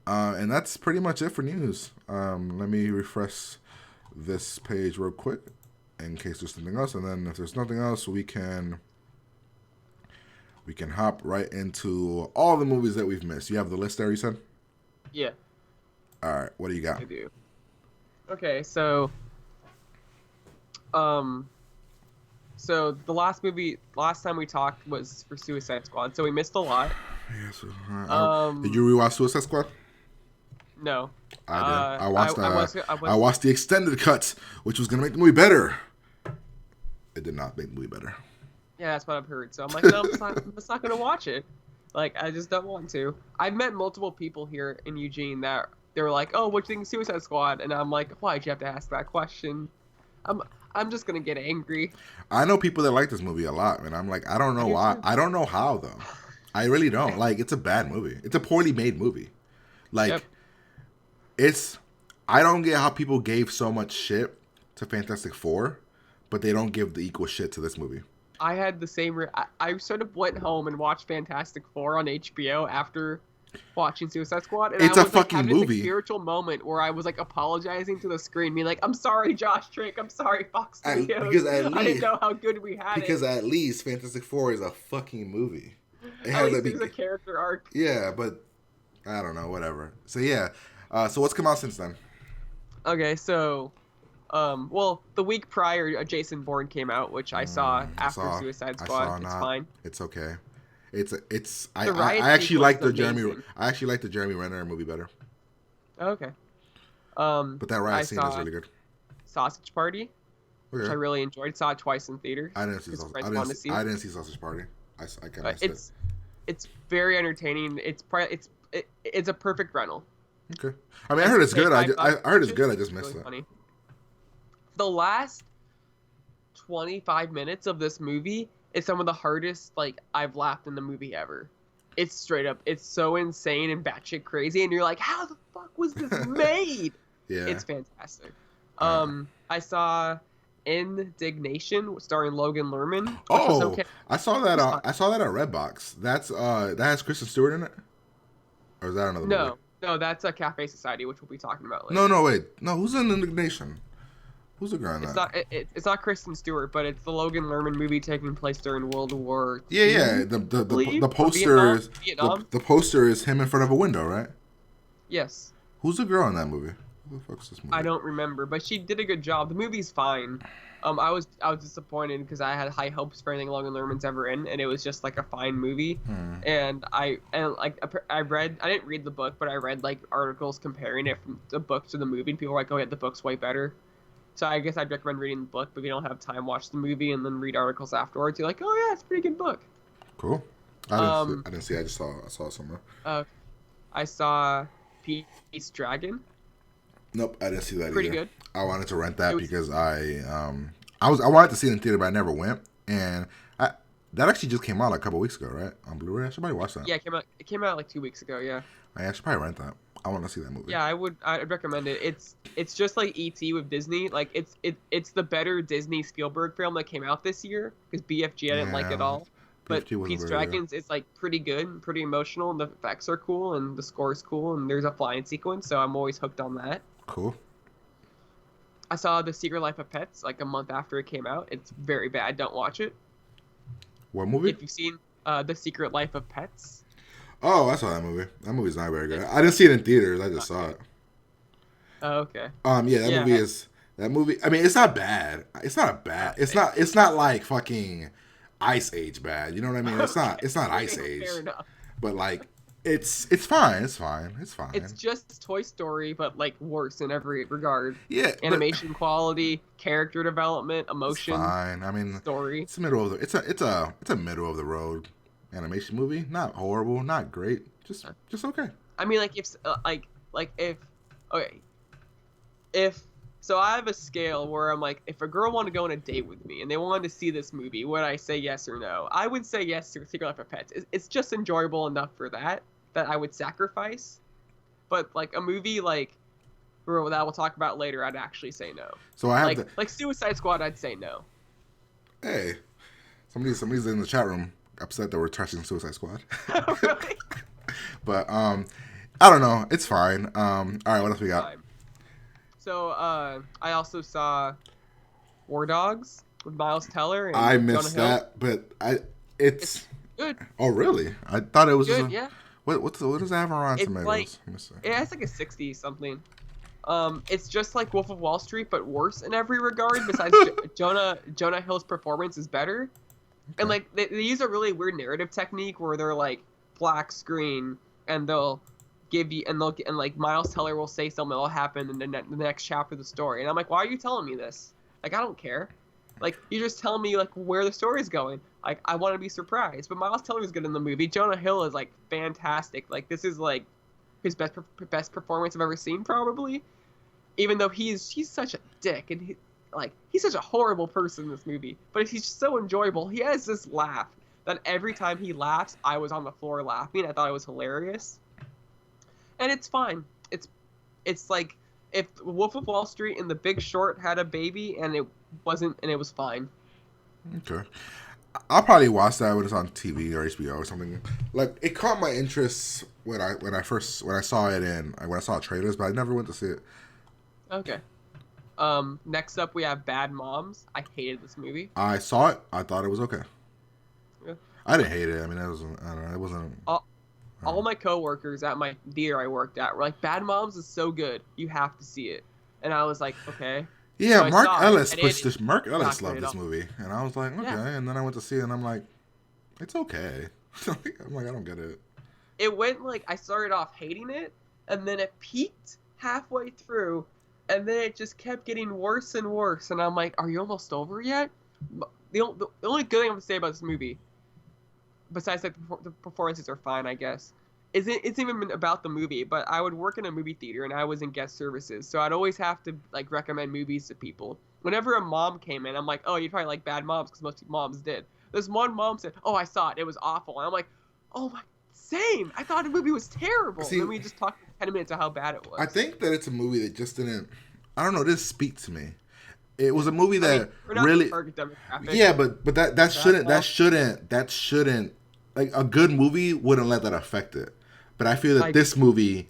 And that's pretty much it for news. Let me refresh this page real quick in case there's something else, and then if there's nothing else, we can hop right into all the movies that we've missed. You have the list there, you said? Yeah. All right, what do you got? I do. Okay, so the last time we talked was for Suicide Squad, so we missed a lot. Yeah, so, did you rewatch Suicide Squad? No. I did. I watched the extended cut, which was gonna make the movie better. It did not make the movie better. Yeah, that's what I've heard. So I'm like, no, I'm just not gonna watch it. Like, I just don't want to. I've met multiple people here in Eugene that they were like, "Oh, what do you think of Suicide Squad?" And I'm like, "Why'd you have to ask that question?" I'm just gonna get angry. I know people that like this movie a lot, and I'm like, I don't know why. I don't know how though. I really don't. Like, it's a bad movie. It's a poorly made movie. Like, I don't get how people gave so much shit to Fantastic Four, but they don't give the equal shit to this movie. I had the same. I sort of went home and watched Fantastic Four on HBO after watching Suicide Squad. And It's I a was, fucking like, movie. This spiritual moment where I was like apologizing to the screen, being like, "I'm sorry, Josh Trank. I'm sorry, Fox Studios. I didn't know how good we had it." Because at least Fantastic Four is a fucking movie. It At had least that there's a be. character arc. Yeah, but I don't know. Whatever. So yeah. So what's come out since then? Okay, so well, the week prior, Jason Bourne came out, which I saw I after saw. Suicide I Squad. saw It's not. fine. It's okay. It's. I. The I, riot I actually sequence like is the Jeremy. amazing. I actually like the Jeremy Renner movie better. Okay. But that I riot scene is saw really good. Sausage Party, which I Okay. really enjoyed. Saw it twice in theaters I didn't see because sausage. friends wanted to see it. I didn't see Sausage Party. I kind of missed it. It's very entertaining. It's a perfect rental. Okay. I mean, I If heard you it's pay good. $5, I heard it's watch good. I it. just It's missed really it. funny. The last 25 minutes of this movie is some of the hardest like I've laughed in the movie ever. It's straight up. It's so insane and batshit crazy, and you're like, how the fuck was this made? Yeah. It's fantastic. Uh, I saw Indignation starring Logan Lerman, which was oh, okay. I saw It that. was fine. I saw that at Redbox. That has Kristen Stewart in it, or is that another movie? No, that's a Cafe Society, which we'll be talking about No, later. no, wait. No, who's in Indignation? Who's the girl in It's that? not it's not Kristen Stewart, but it's the Logan Lerman movie taking place during World War Yeah, yeah. II, The I the believe, the or poster is Vietnam. the poster is him in front of a window, right? Yes. Who's the girl in that movie? Who the fuck's this movie? I don't remember, but she did a good job. The movie's fine. I was disappointed because I had high hopes for anything Logan Lerman's ever in, and it was just like a fine movie. And I read I didn't read the book, but I read like articles comparing it from the book to the movie, and people were like, "Oh yeah, the book's way better." So I guess I'd recommend reading the book, but if you don't have time, watch the movie and then read articles afterwards. You're like, "Oh yeah, it's a pretty good book." Cool. I didn't see. I just saw. I saw it somewhere. I saw Pete's Dragon. Nope, I didn't see that Pretty either. good. I wanted to rent that It was because I wanted to see it in theater, but I never went. And that actually just came out like a couple weeks ago, right? On Blu-ray. I should probably watch that. yeah, it came out like 2 weeks ago. Yeah. I should probably rent that. I want to see that movie. Yeah, I'd recommend it. It's just like E.T. with Disney. Like it's the better Disney Spielberg film that came out this year because BFG I didn't like at all. But BFG wasn't Pete's very good. Dragons is like pretty good, and pretty emotional, and the effects are cool, and the score is cool, and there's a flying sequence, so I'm always hooked on that. Cool. I saw The Secret Life of Pets like a month after it came out. It's very bad. Don't watch it. What movie? If you've seen The Secret Life of Pets. Oh, I saw that movie. That movie's not very good. I didn't see it in theaters. I just saw it. Oh, okay. Yeah, that Yeah. movie is that movie. I mean, it's not bad. It's not a bad. It's not. It's not like fucking Ice Age bad. You know what I mean? It's not. It's not Ice Age. Fair enough. But like, it's fine. It's fine. It's fine. It's just Toy Story, but like worse in every regard. Yeah, but Animation quality, character development, it's emotion, fine. I mean, story. it's the middle of the. It's a middle of the road animation movie. Not horrible. Not great. Just okay. I mean, like if okay, if so, I have a scale where I'm like, if a girl wanted to go on a date with me and they wanted to see this movie, would I say yes or no? I would say yes to Secret Life of Pets. It's just enjoyable enough for that I would sacrifice. But like a movie like that we'll talk about later, I'd actually say no. So I have Like Suicide Squad, I'd say no. Hey, somebody's in the chat room upset that we're trashing Suicide Squad. Really? But I don't know. It's fine. All right, what else we got? So I also saw War Dogs with Miles Teller. And I missed Jonah Hill. that, but it's Good. Oh really? I thought it was Good, just yeah. what does that have on Rotten It's Tomatoes? like Let me see. it has like a 60 something. It's just like Wolf of Wall Street, but worse in every regard. Besides, Jonah Hill's performance is better, and like they use a really weird narrative technique where they're like black screen, and they'll give you and like Miles Teller will say something that'll happen in the next chapter of the story, and I'm like, why are you telling me this? Like I don't care. Like you just telling me like where the story's going. Like I want to be surprised. But Miles Teller is good in the movie. Jonah Hill is like fantastic. Like this is like his best performance I've ever seen probably. Even though he's such a dick and he's such a horrible person in this movie, but he's so enjoyable. He has this laugh that every time he laughs, I was on the floor laughing. I thought it was hilarious, and it's fine. It's like if Wolf of Wall Street and The Big Short had a baby and it wasn't, and it was fine. Okay. I'll probably watch that when it's on TV or HBO or something. Like it caught my interest when I saw it when I saw trailers, but I never went to see it. Okay. Next up we have Bad Moms. I hated this movie. I saw it. I thought it was okay. Yeah. I didn't hate it. I mean, it wasn't. I don't know. It wasn't. All, I don't all know. my coworkers at my theater I worked at were like, "Bad Moms is so good, you have to see it." And I was like, "Okay." Yeah, So I Mark saw it, Ellis and pushed it's this. Mark not Ellis good loved at this all. movie, and I was like, okay. Yeah, And then I went to see it, and I'm like, it's okay. I'm like, I don't get it. it went like I started off hating it, and then it peaked halfway through, and then it just kept getting worse and worse. And I'm like, "Are you almost over yet?" The only good thing I'm gonna say about this movie, besides that the performances are fine, I guess, it's even about the movie. But I would work in a movie theater and I was in guest services, so I'd always have to like recommend movies to people. Whenever a mom came in, I'm like, "Oh, you probably like Bad Moms," because most moms did. This one mom said, "Oh, I saw it. It was awful." And I'm like, "Oh my, same. I thought the movie was terrible." And See, then we just talked for 10 minutes of how bad it I was. think that it's a movie that just didn't. I don't know. It didn't speak to me. It was a movie I mean, that we're not the really. target demographic Yeah, but that for Bad shouldn't Moms. like a good movie wouldn't let that affect it. But I feel I that agree. this movie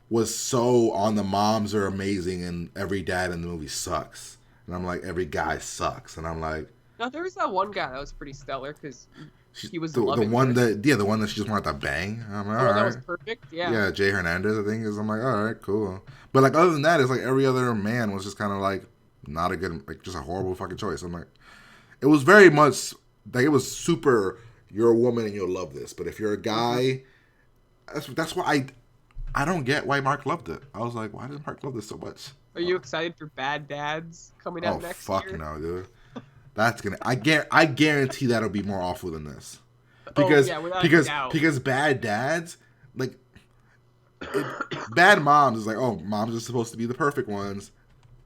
was so on the moms are amazing and every dad in the movie sucks. And I'm like every guy sucks. And I'm like Now there was that one guy that was pretty stellar because he was the the love one interest. that the one that she just wanted to bang. I'm like The all one that was right. perfect. Yeah. Yeah, Jay Hernandez I think is. I'm like all right, cool. But like other than that, it's like every other man was just kind of like not a good like just a horrible fucking choice. I'm like it was very much like it was super. You're a woman and you'll love this, but if you're a Hmm. guy, that's why I don't get why Mark loved it. I was like, why does Mark love this so much? Are you excited for Bad Dads coming Oh out next fuck year? no, dude. That's gonna. I guarantee that'll be more awful than this, Oh because yeah, without a because doubt. because bad dads like it. Bad moms is like oh moms are supposed to be the perfect ones.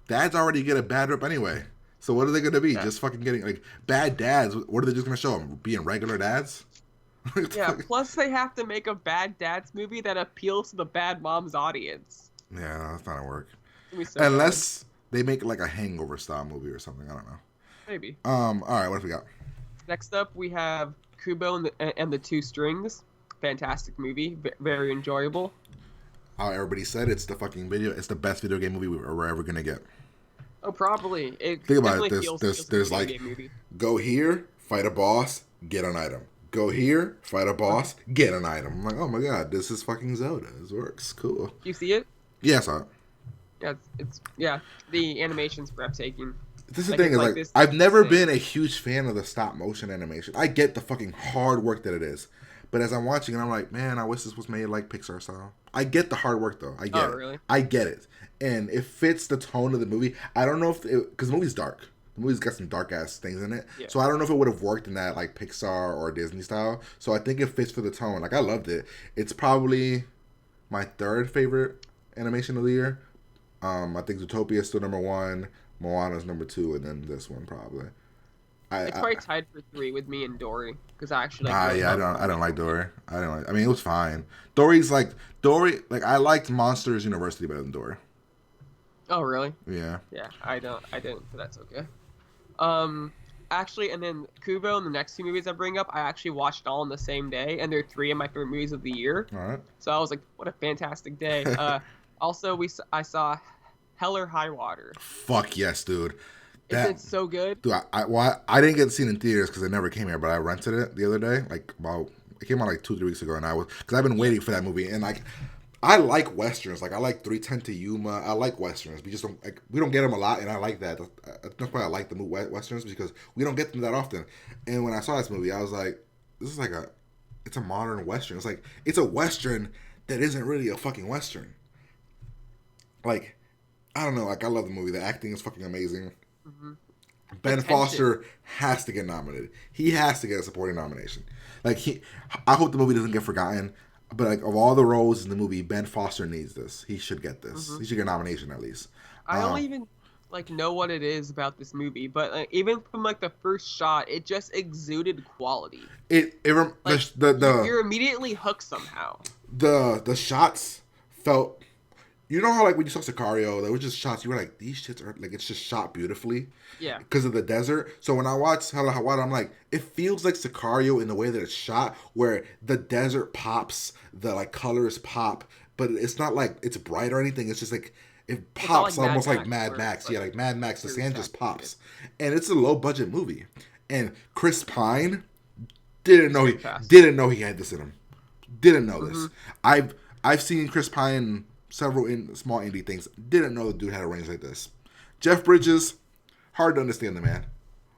Dads already get a bad rep anyway. So what are they gonna be? Yeah. Just fucking getting like bad dads? What are they just gonna show them? Being regular dads? Yeah. Plus, they have to make a Bad Dads movie that appeals to the Bad Moms audience. Yeah, no, that's not gonna work. It's gonna be so bad. Unless they make like a hangover style movie or something. I don't know. Maybe. All right, what have we got? Next up, we have Kubo and the Two Strings. Fantastic movie. Very enjoyable. How everybody said it's the fucking video. It's the best video game movie we're ever gonna get. Oh, probably. It Think about it. definitely feels like a There's video like game movie. go here, fight a boss, get an item. Go here, fight a boss, get an item. I'm like, oh my god, this is fucking Zelda. This works. Cool. Do you see it? Yeah, I saw it. Yeah, yeah. The animation's breathtaking. This is the Like thing it's is like like this I've never thing. been a huge fan of the stop motion animation. I get the fucking hard work that it is, but as I'm watching it, I'm like, man, I wish this was made like Pixar style. I get the hard work though. I Oh, get it. really? I get it, and it fits the tone of the movie. I don't know if because the movie's dark. The movie's got some dark ass things in it, Yeah. so I don't know if it would have worked in that like Pixar or Disney style. So I think it fits for the tone. Like I loved it. It's probably my third favorite animation of the year. I think Zootopia is still number one. Moana's number two, and then this one probably. It's I probably tied for three with me and Dory because I actually like really yeah, love I don't Dory. like Dory. I don't like. I mean, it was fine. Dory's like Dory. Like I liked Monsters University better than Dory. Oh, really? Yeah. Yeah, I don't. I didn't, but that's okay. Um, actually, and then Kubo and the next two movies I bring up, I actually watched all on the same day, and they're three of my favorite movies of the year. All right. So I was like, what a fantastic day. Also I saw Hell or High Water. Fuck yes, dude. Isn't That it so good? dude. I didn't get to see it in theaters because it never came here, but I rented it the other day. Like about it came out like 2 3 weeks ago, and I was because I've been Yeah. waiting for that movie, and like. I like westerns. Like I like 310 to Yuma. I like westerns. We just don't like we don't get them a lot, and I like that. That's why I like the movie westerns because we don't get them that often. And when I saw this movie, I was like, "This is like it's a modern western. It's like it's a western that isn't really a fucking western." Like I don't know. Like I love the movie. The acting is fucking amazing. Hmm. The Ben tension. Foster has to get nominated. He has to get a supporting nomination. Like I hope the movie doesn't get forgotten. But like of all the roles in the movie, Ben Foster needs this. He should get this. Hmm. He should get a nomination at least. I don't even like know what it is about this movie, but like, even from like the first shot, it just exuded quality. Like you're immediately hooked somehow. The shots felt. You know how like when you saw Sicario, there was just shots. You were like, these shits are like it's just shot beautifully Yeah. because of the desert. So when I watch Hella Hawada, I'm like, it feels like Sicario in the way that it's shot, where the desert pops, the like colors pop, but it's not like it's bright or anything. It's just like it It's not pops like Mad almost like Max, Mad where it's Max. Yeah, like like Mad Max. The pure sand just shot shit. pops, and it's a low budget movie. And Chris Pine Didn't He's know very fast. he had this in him. Didn't know Mm-hmm. this. I've seen Chris Pine in several small indie things. Didn't know the dude had a range like this. Jeff Bridges, hard to understand the man.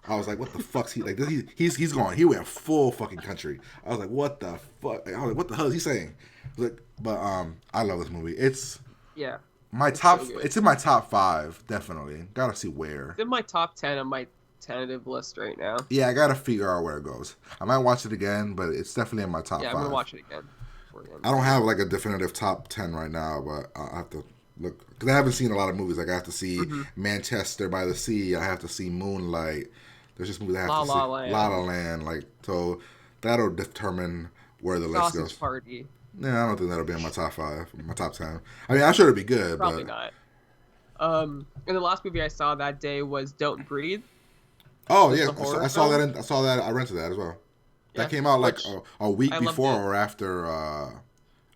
I was like, what the fuck's he like? This, he's gone. He went full fucking country. I was like, what the fuck? I was like, what the hell is he saying? I was like, but I love this movie. It's Yeah. my It's top. so good. It's in my top 5, definitely. Gotta see where. It's in my top 10 on my tentative list right now. Yeah, I gotta figure out where it goes. I might watch it again, but it's definitely in my top Yeah, 5. I'm gonna watch it again. I don't have like a definitive top 10 right now, but I have to look because I haven't seen a lot of movies. Like I have to see Mm-hmm. Manchester by the Sea. I have to see Moonlight. There's just movies I have La to La see. Land. La La Land. Like so, that'll determine where the list Sausage goes. Party. Yeah, I don't think that'll be in my top 5, my top 10. I mean, I'm sure it'll be good, Probably but not. And the last movie I saw that day was Don't Breathe. oh Just yeah, a horror I saw that. film. I saw that. I rented that as well. Yeah, That came out like which a week I loved before it. or after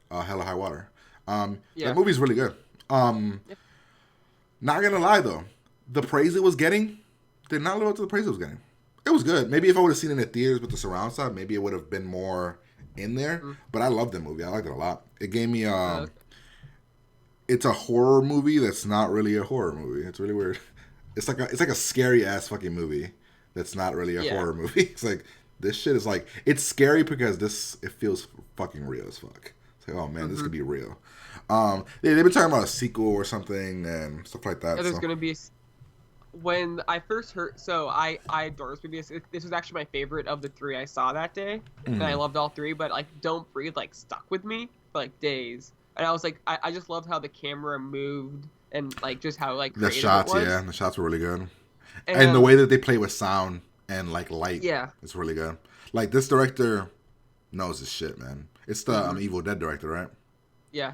Hella High Water. Yeah. That movie's really good. Yeah. Not gonna lie though, the praise it was getting did not live up to the praise it was getting. It was good. Maybe if I would have seen it in the theaters with the surround sound, maybe it would have been more in there. Mhm. But I loved the movie. I liked it a lot. It gave me Okay. it's a horror movie that's not really a horror movie. It's really weird. It's like a scary ass fucking movie that's not really a Yeah. horror movie. It's like this shit is like it's scary because it feels fucking real as fuck. It's like, oh man, this Mhm. could be real. They've been talking about a sequel or something and stuff like that. Yeah, there's So. gonna be. When I first heard, so I adore this movie. This was actually my favorite of the 3 I saw that day, and I Mhm. loved all 3. But like, Don't Breathe like stuck with me for like days, and I was like, I just loved how the camera moved and like just how like The creative shots, it was. yeah, the shots were really good, and the way that they play with sound and like light, Yeah. it's really good. Like this director knows his shit, man. It's the Mhm. Evil Dead director, right? Yeah,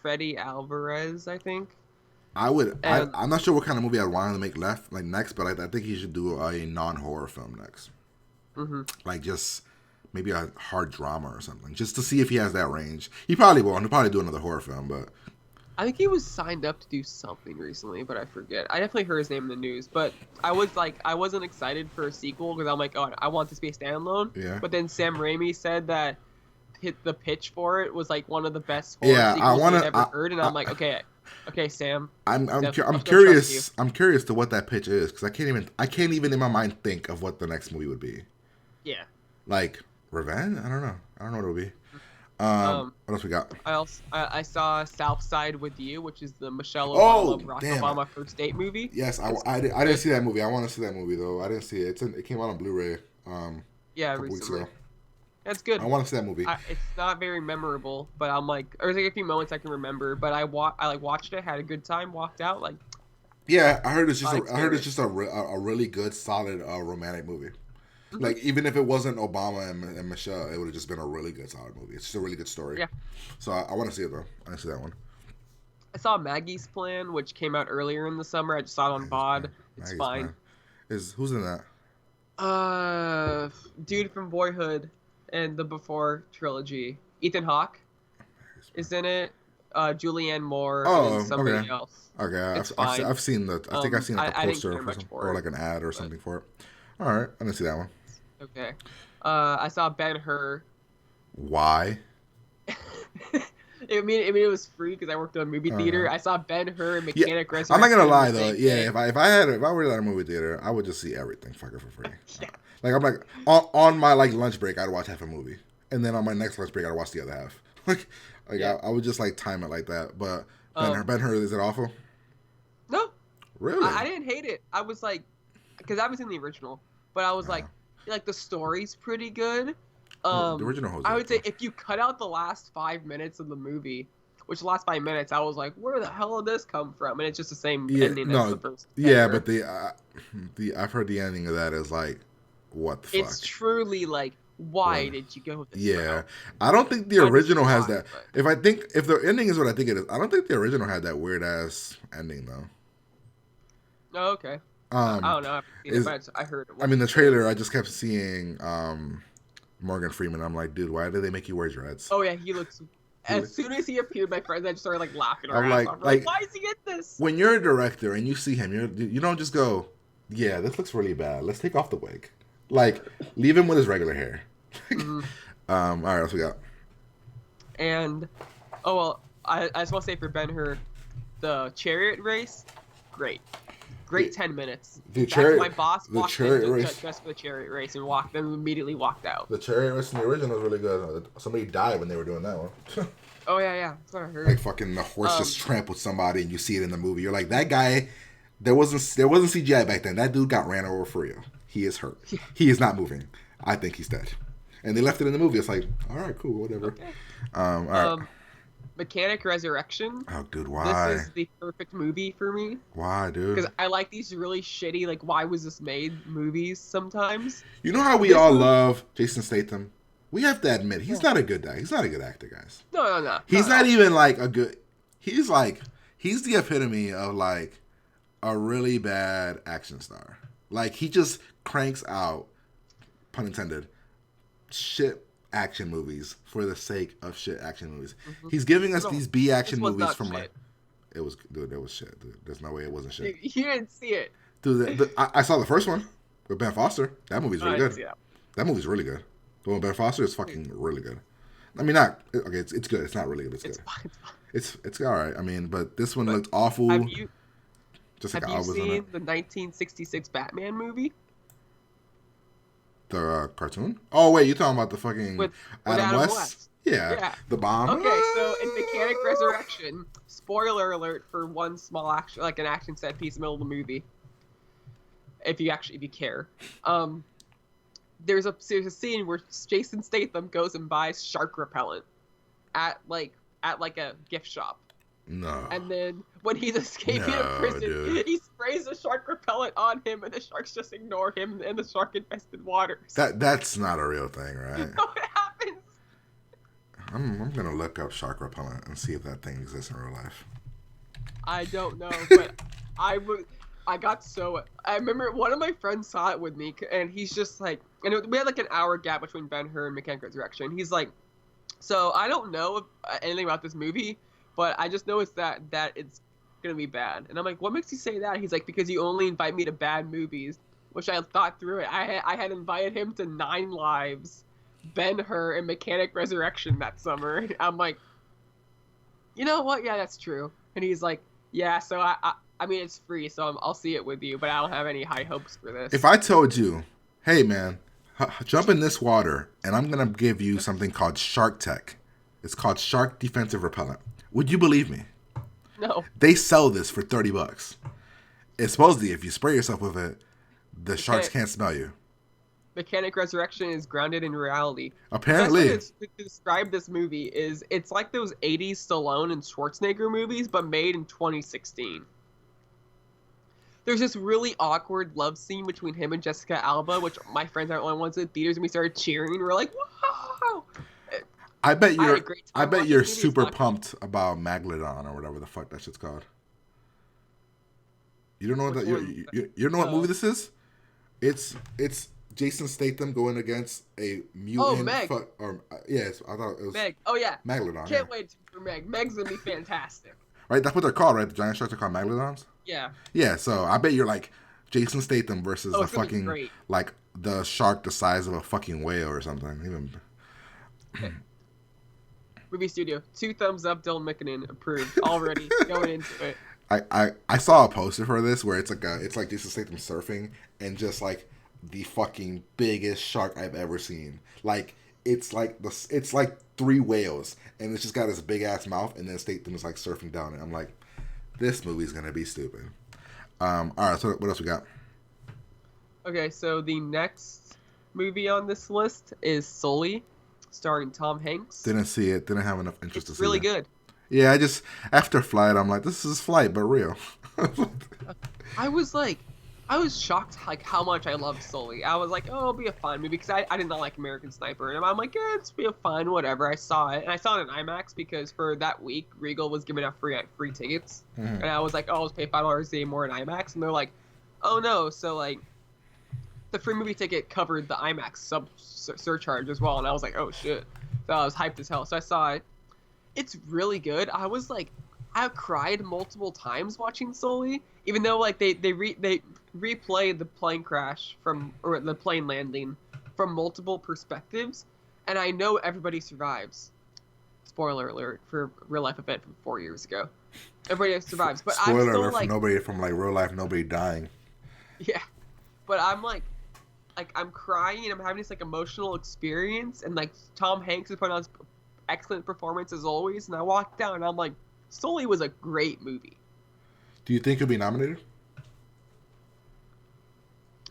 Freddy Alvarez, I think. And I'm not sure what kind of movie I'd want him to make next, but I think he should do a non-horror film next. hmm Like just maybe a hard drama or something, just to see if he has that range. He probably will. He'll probably do another horror film, but I think he was signed up to do something recently, but I forget. I definitely heard his name in the news, but I wasn't excited for a sequel because I'm like, oh, I want this to be a standalone. yeah. But then Sam Raimi said that the pitch for it was like one of the best horror Yeah, sequels he'd ever heard, and I'm like, okay, Sam. I'm Still trust curious. I'm curious to what that pitch is because I can't even in my mind think of what the next movie would be. Yeah. Like revenge? I don't know. I don't know what it'll be. What else we got? I saw South Side with You, which is the Michelle Oh, Obama Barack damn. Obama first date movie. Yes, It's I didn't see that movie. I want to see that movie though. I didn't see it. It came out on Blu-ray Yeah, a couple weeks recently. ago. That's good. I want to see that movie. It's not very memorable, but I'm like, there's like a few moments I can remember. But I watched it, had a good time, walked out. Like, Yeah, I heard it's just Not I heard it's just a really good, solid romantic movie. Like even if it wasn't Obama and Michelle, it would have just been a really good, solid movie. It's just a really good story. Yeah. So I want to see it though. I want to see that one. I saw Maggie's Plan, which came out earlier in the summer. I just saw it on VOD. It's Maggie's fine. Plan. Who's in that? Dude from Boyhood and the Before trilogy. Ethan Hawke is in it. Julianne Moore and somebody okay. else. Okay, It's fine. I've seen the. I think I've seen like a I didn't poster care for much some, for or it, like an ad or something for it. All right, I didn't see that one. Okay. I saw Ben-Hur. Why? I mean, it was free because I worked at a movie theater. Uh-huh. I saw Ben-Hur and Mechanic Resurrection. I'm not gonna lie on the though. same Yeah, day. if I were at a movie theater, I would just see everything fucking for free. Yeah. Like I'm like on my like lunch break, I'd watch half a movie, and then on my next lunch break, I'd watch the other half. like Yeah. I would just like time it like that. But Um, Ben-Hur, is it awful? No, Really? I didn't hate it. I was like, because I was in the original, but I was Yeah. like the story's pretty good. The original Jose. I would say if you cut out the last 5 minutes of the movie, which the last 5 minutes, I was like, where the hell did this come from? And it's just the same ending as the first. Yeah, Ben-Hur. but the I've heard the ending of that is like, what the fuck? It's truly like, why Yeah. did you go this Yeah, route? I don't think the I understand original has why, that. but- If the ending is what I think it is, I don't think the original had that weird ass ending though. Oh, okay. I don't know. I haven't seen is- it, but I heard it. I mean, the trailer, I just kept seeing Morgan Freeman. I'm like, dude, why did they make you wear dreads? Oh yeah, he looks. As soon as he appeared, my friends, I just started like laughing. I'm Our like- ass off. like- Why is he in this? When you're a director and you see him, you don't just go, yeah, this looks really bad. Let's take off the wig. Like, leave him with his regular hair. Mhm. All right, what else we got? And oh well, I just want to say for Ben-Hur, the chariot race, great, The, great 10 minutes. the That chariot, my boss the walked in chariot race, just for the chariot race and walked, then immediately walked out. the chariot race in the original was really good. Somebody died when they were doing that one. Oh yeah, that's what I Like heard. fucking the horse just Um, trampled somebody, and you see it in the movie. You're like, that guy. There wasn't CGI back then. That dude got ran over for real. He is hurt. yeah, He is not moving. I think he's dead. And they left it in the movie. It's like, all right, cool, whatever. okay. All right. Um, Mechanic Resurrection. Oh, dude, This why? is the perfect movie for me Why, dude? because I like these really shitty, like, why was this made movies sometimes. You know how we This all movie, love Jason Statham? We have to admit, he's yeah. not a good guy. He's not a good actor, guys. No, He's not at not all. even like a good. He's the epitome of like a really bad action star. Like he just cranks out, pun intended, shit action movies for the sake of shit action movies. Hmm. He's giving us No, these B this action was movies not from like shit. it was dude. It was shit. Dude. There's no way it wasn't You, shit. you didn't see it. Dude, I saw the first one with Ben Foster. That movie's I really didn't good. see that. That movie's really good. The one with Ben Foster is fucking really good. I mean, not okay. It's good. It's not really good. It's It's good. fine. It's fine. It's all right. I mean, but this one But looked awful. have you Just like have you I was on it. seen the 1966 Batman movie The cartoon. Oh wait, you talking about the fucking with Adam Adam West? West? Yeah, Yeah. the bomb. Okay, so in Mechanic Resurrection, spoiler alert for one small action, like an action set piece in the middle of the movie. If you care, there's a scene where Jason Statham goes and buys shark repellent at a gift shop, No, and then when he's escaping No, a prison, dude. he sprays the shark repellent on him, and the sharks just ignore him in the shark-infested waters. that's not a real thing, right? No, it happens. I'm gonna look up shark repellent and see if that thing exists in real life. I don't know, but I got so. I remember one of my friends saw it with me, and he's just like, we had like an hour gap between Ben-Hur and Mechanic Resurrection. He's like, so I don't know anything about this movie, but I just know it's that it's gonna be bad. And I'm like, what makes you say that? He's like, because you only invite me to bad movies, which I thought through it. I had invited him to 9 Lives, Ben-Hur, and Mechanic Resurrection that summer. I'm like, you know what? Yeah, that's true. And he's like, yeah, so I mean, it's free, so I'll see it with you, but I don't have any high hopes for this. If I told you, hey man, jump in this water, and I'm gonna give you something called Shark Tech. It's called Shark Defensive Repellent. Would you believe me? No. They sell this for $30. It's supposedly if you spray yourself with it, the sharks can't smell you. Mechanic Resurrection is grounded in reality. Apparently. The best way to describe this movie is it's like those 80s Stallone and Schwarzenegger movies, but made in 2016. There's this really awkward love scene between him and Jessica Alba, which my friends are the only ones in the theaters, and we started cheering. We're like, wow! I bet I had you're. a great I time bet watching you're this movie. super It's not pumped about Maglodon or whatever the fuck that shit's called. You don't know what Which that one? you don't know what No. movie this is? It's Jason Statham going against a mutant. Meg. Yes, I thought it was Meg. Oh, yeah. Maglodon. Can't Yeah. wait for Meg. Meg's gonna be fantastic. Right, that's what they're called, right? The giant sharks are called Maglodons. Yeah. Yeah, so I bet you're like Jason Statham versus Oh, a it's gonna be fucking great. like the shark the size of a fucking whale or something. Even Movie studio. 2 thumbs up. Dylan McKinnon approved already. Going into it. I saw a poster for this where it's like Jason Statham surfing and just like the fucking biggest shark I've ever seen. Like it's like 3 whales and it's just got this big ass mouth and then Statham is like surfing down it. I'm like, this movie's gonna be stupid. All right, so what else we got? Okay, so the next movie on this list is Sully, starring Tom Hanks. Didn't see it. Didn't have enough interest to It's see really it. good. Yeah, I just after Flight, I'm like, this is Flight, but real. I was shocked like how much I loved Sully. I was like, oh, it'll be a fun movie because I did not like American Sniper, and I'm like, yeah, it's be a fun whatever. I saw it, and I saw it in IMAX because for that week Regal was giving out free tickets, and I was like, oh, I'll just pay $5 a day more in IMAX, and they're like, oh no, so like the free movie ticket covered the IMAX surcharge as well, and I was like, oh shit, so I was hyped as hell. So I saw it. It's really good. I was like, I cried multiple times watching Sully, even though like they replayed the plane crash or the plane landing from multiple perspectives, and I know everybody survives. Spoiler alert for real life event from 4 years ago. Everybody survives, but I'm Spoiler still alert for like, nobody from like real life, nobody dying. yeah. But I'm like I'm crying and I'm having this like emotional experience, and like Tom Hanks is putting on excellent performance as always, and I walked down and I'm like, Sully was a great movie. Do you think he'll be nominated?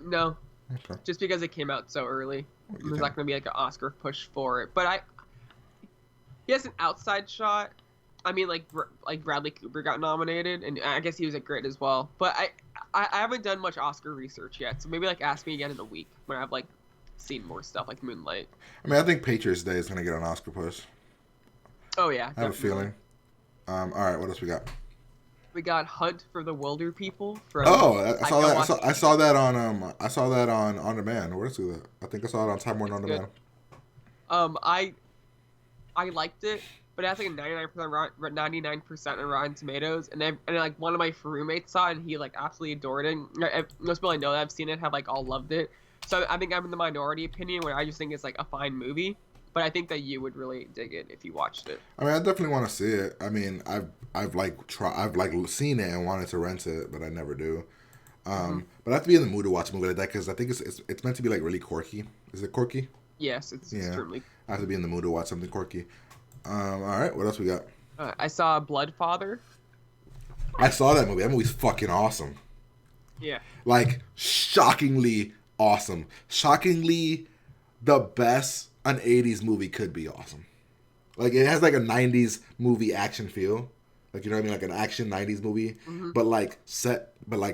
No, Okay. just because it came out so early, What do you there's think? not gonna be like an Oscar push for it. But he has an outside shot. I mean, like Bradley Cooper got nominated, and I guess he was a great as well. But I haven't done much Oscar research yet, so maybe like ask me again in a week when I've like seen more stuff like Moonlight. I mean, I think Patriots Day is gonna get an Oscar push. Oh yeah, I have definitely. a feeling. All right, what else we got? We got Hunt for the Wilder People from Oh, I saw Taika that. I Waititi. saw that on. I saw that on demand. Where is it? I think I saw it on Time Warner It's on good. demand. I liked it, but it has like a 99% on Rotten Tomatoes, and like one of my roommates saw it and he like absolutely adored it. Most people I know that I've seen it have like all loved it. So I think I'm in the minority opinion where I just think it's like a fine movie, but I think that you would really dig it if you watched it. I mean, I definitely want to see it. I mean, I've seen it and wanted to rent it, but I never do. Hmm. But I have to be in the mood to watch a movie like that because I think it's meant to be like really quirky. Is it quirky? Yes, it's Yeah, extremely. I have to be in the mood to watch something quirky. All right, what else we got? I saw Bloodfather. I saw that movie. That movie's fucking awesome. Yeah. Like shockingly awesome. Shockingly, the best an '80s movie could be awesome. Like it has like a '90s movie action feel. Like you know what I mean, like an action '90s movie, Hmm. but like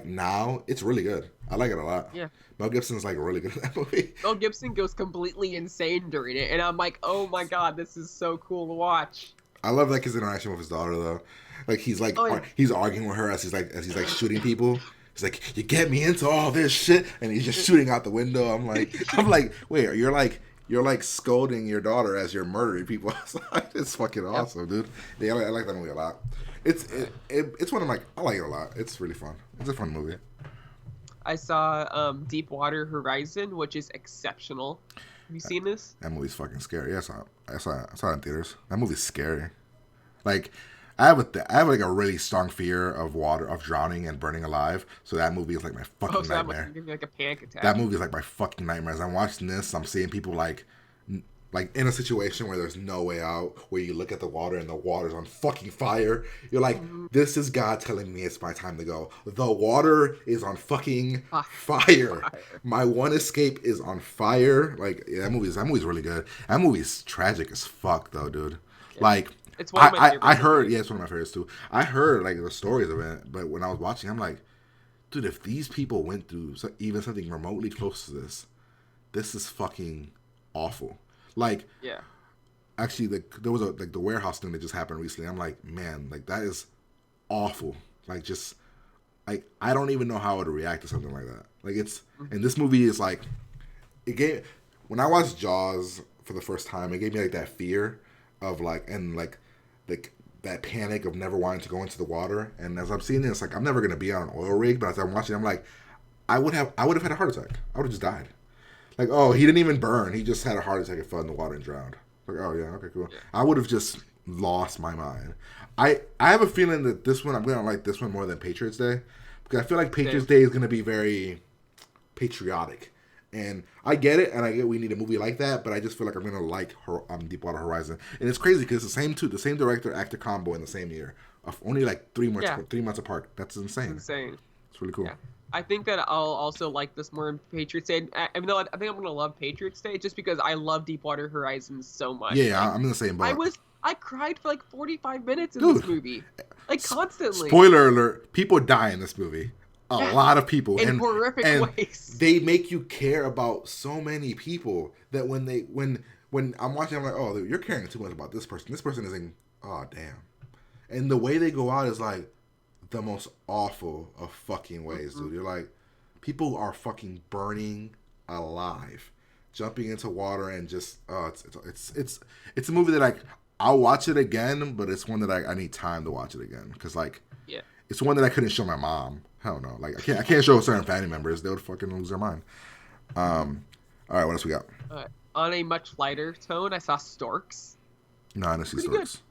now it's really good. I like it a lot. Yeah. Mel Gibson's like really good in that movie. Mel Gibson goes completely insane during it, and I'm like, oh my god, this is so cool to watch. I love like his interaction with his daughter though. Like he's like Oh yeah. he's arguing with her as he's like shooting people. He's like, "You get me into all this shit," and he's just shooting out the window. I'm like, wait, you're like scolding your daughter as you're murdering people. It's fucking Yep. awesome, dude. Yeah, I like that movie a lot. It's one of my I like it a lot. It's really fun. It's a fun movie. I saw Deepwater Horizon, which is exceptional. Have you seen this? That movie's fucking scary. Yeah, I saw it in theaters. That movie's scary. Like, I have like a really strong fear of water, of drowning and burning alive. So that movie is like my Oh, fucking so that nightmare. must give me like a panic attack. That movie is like my fucking nightmare. As I'm watching this, I'm seeing people like in a situation where there's no way out, where you look at the water and the water's on fucking fire. You're like, this is God telling me it's my time to go. The water is on fucking fire. My one escape is on fire. Like that movie's really good. That movie's tragic as fuck though, dude. Yeah. Like It's one of my favorite I heard, movies. yeah, it's one of my favorites too. I heard like the stories of it, but when I was watching, I'm like, dude, if these people went through even something remotely close to this is fucking awful. Like, Yeah. actually, there was the warehouse thing that just happened recently. I'm like, man, like that is awful. Like, just like I don't even know how I would react to something like that. Like, and this movie is like, it gave when I watched Jaws for the first time, it gave me like that fear of like that panic of never wanting to go into the water. And as I'm seeing this, like I'm never gonna be on an oil rig, but as I'm watching, I'm like, I would have had a heart attack. I would have just died. Like, oh, he didn't even burn. He just had a heart attack and fell in the water and drowned. Like, oh yeah, okay, cool. Yeah. I would have just lost my mind. I have a feeling that this one I'm gonna like this one more than Patriots Day because I feel like Patriots Day is gonna be very patriotic. And I get it, and I get we need a movie like that, but I just feel like I'm gonna like Deepwater Horizon, and it's crazy because it's the same director actor combo in the same year, only like 3 months apart. That's insane. Insane. It's really cool. Yeah. I think that I'll also like this more in Patriots Day. Even though I think I'm gonna love Patriots Day just because I love Deepwater Horizon so much. Yeah, Like, I'm in the same boat. I cried for like 45 minutes in Dude. this movie, like constantly. Spoiler alert: people die in this movie. A lot of people in horrific ways. They make you care about so many people that when I'm watching, I'm like, oh, you're caring too much about this person. This person isn't. Oh, damn. And the way they go out is like the most awful of fucking ways, dude. You're like, people are fucking burning alive, jumping into water and just it's a movie that like I'll watch it again, but it's one that I need time to watch it again because like Yeah. it's one that I couldn't show my mom. Hell no, like I can't show certain family members; they would fucking lose their mind. All right, what else we got? Uh, on a much lighter tone, I saw Storks. No, I didn't see Pretty good. Storks.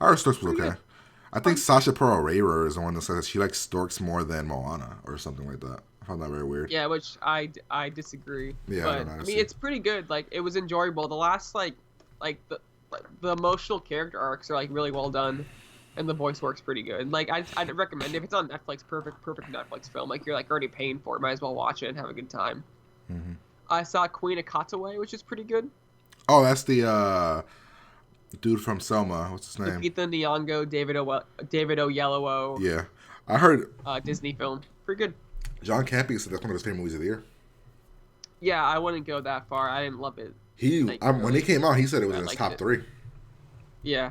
I heard Storks was Pretty okay. good. I think Fun. Sasha Pearl Raver is the one that says she likes Storks more than Moana or something like that. I found that very weird. Yeah, which I disagree. Yeah, I But don't know. I mean, it's pretty good. Like it was enjoyable. The last like the emotional character arcs are like really well done, and the voice works pretty good. Like I'd recommend if it's on Netflix, perfect Netflix film. Like you're like already paying for it, might as well watch it and have a good time. Hmm. I saw Queen of Kataway, which is pretty good. Oh, that's the dude from Selma. What's his name? Lupita Nyong'o, David Oyelowo, Yeah, I heard Disney film. Pretty good. John Camping said that's one of his favorite movies of the year. Yeah, I wouldn't go that far. I didn't love it. He Like when he really, came out, he said it was I in his liked top it. three. Yeah,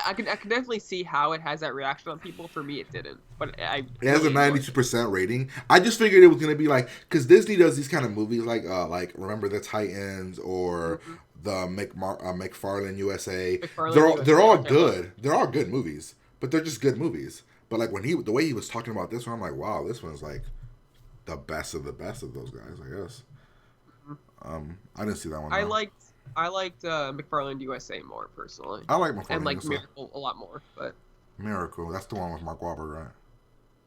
I can definitely see how it has that reaction on people. For me, it didn't, but I It has a really enjoyed it. 92% rating. I just figured it was gonna be like because Disney does these kind of movies like Remember the Titans or Mm-hmm. the McFarlane USA. McFarlane They're USA, all which I love. good. They're all good movies, but they're just good movies. But like when the way he was talking about this one, I'm like, wow, this one's like the best of those guys, I guess. Mhm. I didn't see that one I though. liked I liked McFarlane USA more personally, I like and McFarlane like USA. Miracle a lot more. But Miracle. That's the one with Mark Wahlberg, right?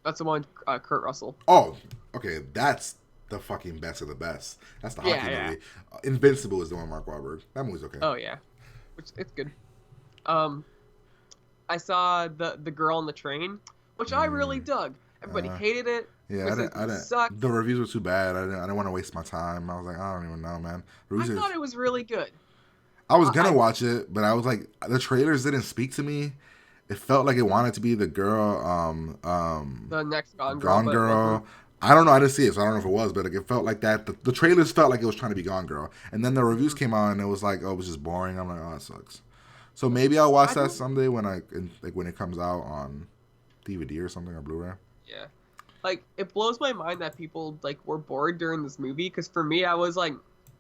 that's the one Kurt Russell. Oh, okay. That's the fucking best of the best. That's the Yeah, hockey yeah. movie. Invincible is the one with Mark Wahlberg. That movie's okay. Oh yeah, which it's good. Um, I saw the girl on the train, which I really Mm, dug. Everybody uh, hated it. yeah, Everybody said I it didn't. sucked. The reviews were too bad. I didn't want to waste my time. I was like, I don't even know, man. I Reviews. thought it was really good. I was gonna I watch it, but I was like, the trailers didn't speak to me. It felt like it wanted to be the girl, the next Gone Girl, Gone but it wasn't. Girl. I don't know. I didn't see it, so I don't know if it was, but like, it felt like that. The trailers felt like it was trying to be Gone Girl, and then the reviews Mhm. came out, and it was like, oh, it was just boring. I'm like, oh, that sucks. So maybe I'll watch I that don't. someday when it comes out on DVD or something or Blu-ray. Yeah, like it blows my mind that people like were bored during this movie. Because for me, I was like,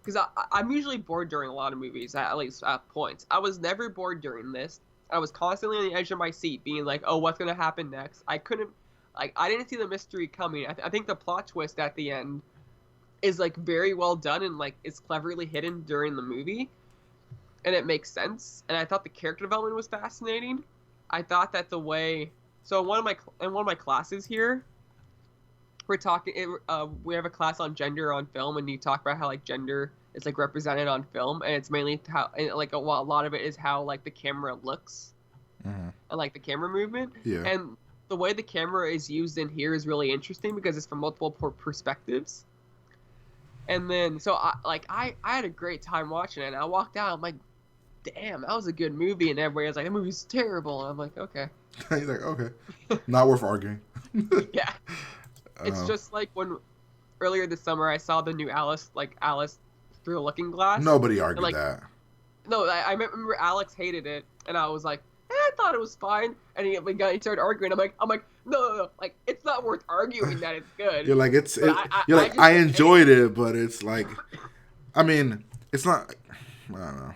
because I'm usually bored during a lot of movies, at least at points. I was never bored during this. I was constantly on the edge of my seat, being like, "Oh, what's gonna happen next?" I couldn't, like, I didn't see the mystery coming. I think the plot twist at the end is like very well done and like it's cleverly hidden during the movie, and it makes sense. And I thought the character development was fascinating. I thought that the way, so in one of my classes here, we're talking. We have a class on gender on film, and you talk about how like gender is like represented on film, and it's mainly how and, like a lot of it is how like the camera looks Mm-hmm. and like the camera movement, Yeah. and the way the camera is used in here is really interesting because it's from multiple perspectives. And then so I had a great time watching it. And I walked out. I'm like, damn, that was a good movie. And everybody was like, that movie's terrible. And I'm like, okay, He's like, okay, not worth arguing. yeah. It's Uh, just like when earlier this summer I saw the new Alice Through the Looking Glass. Nobody And argued like that. no, I remember Alex hated it, and I was like, I thought it was fine. And he started arguing. I'm like, no, like it's not worth arguing that it's good. You're like But you're I like just I hate enjoyed it. it, but it's like, I mean, it's not. I don't know.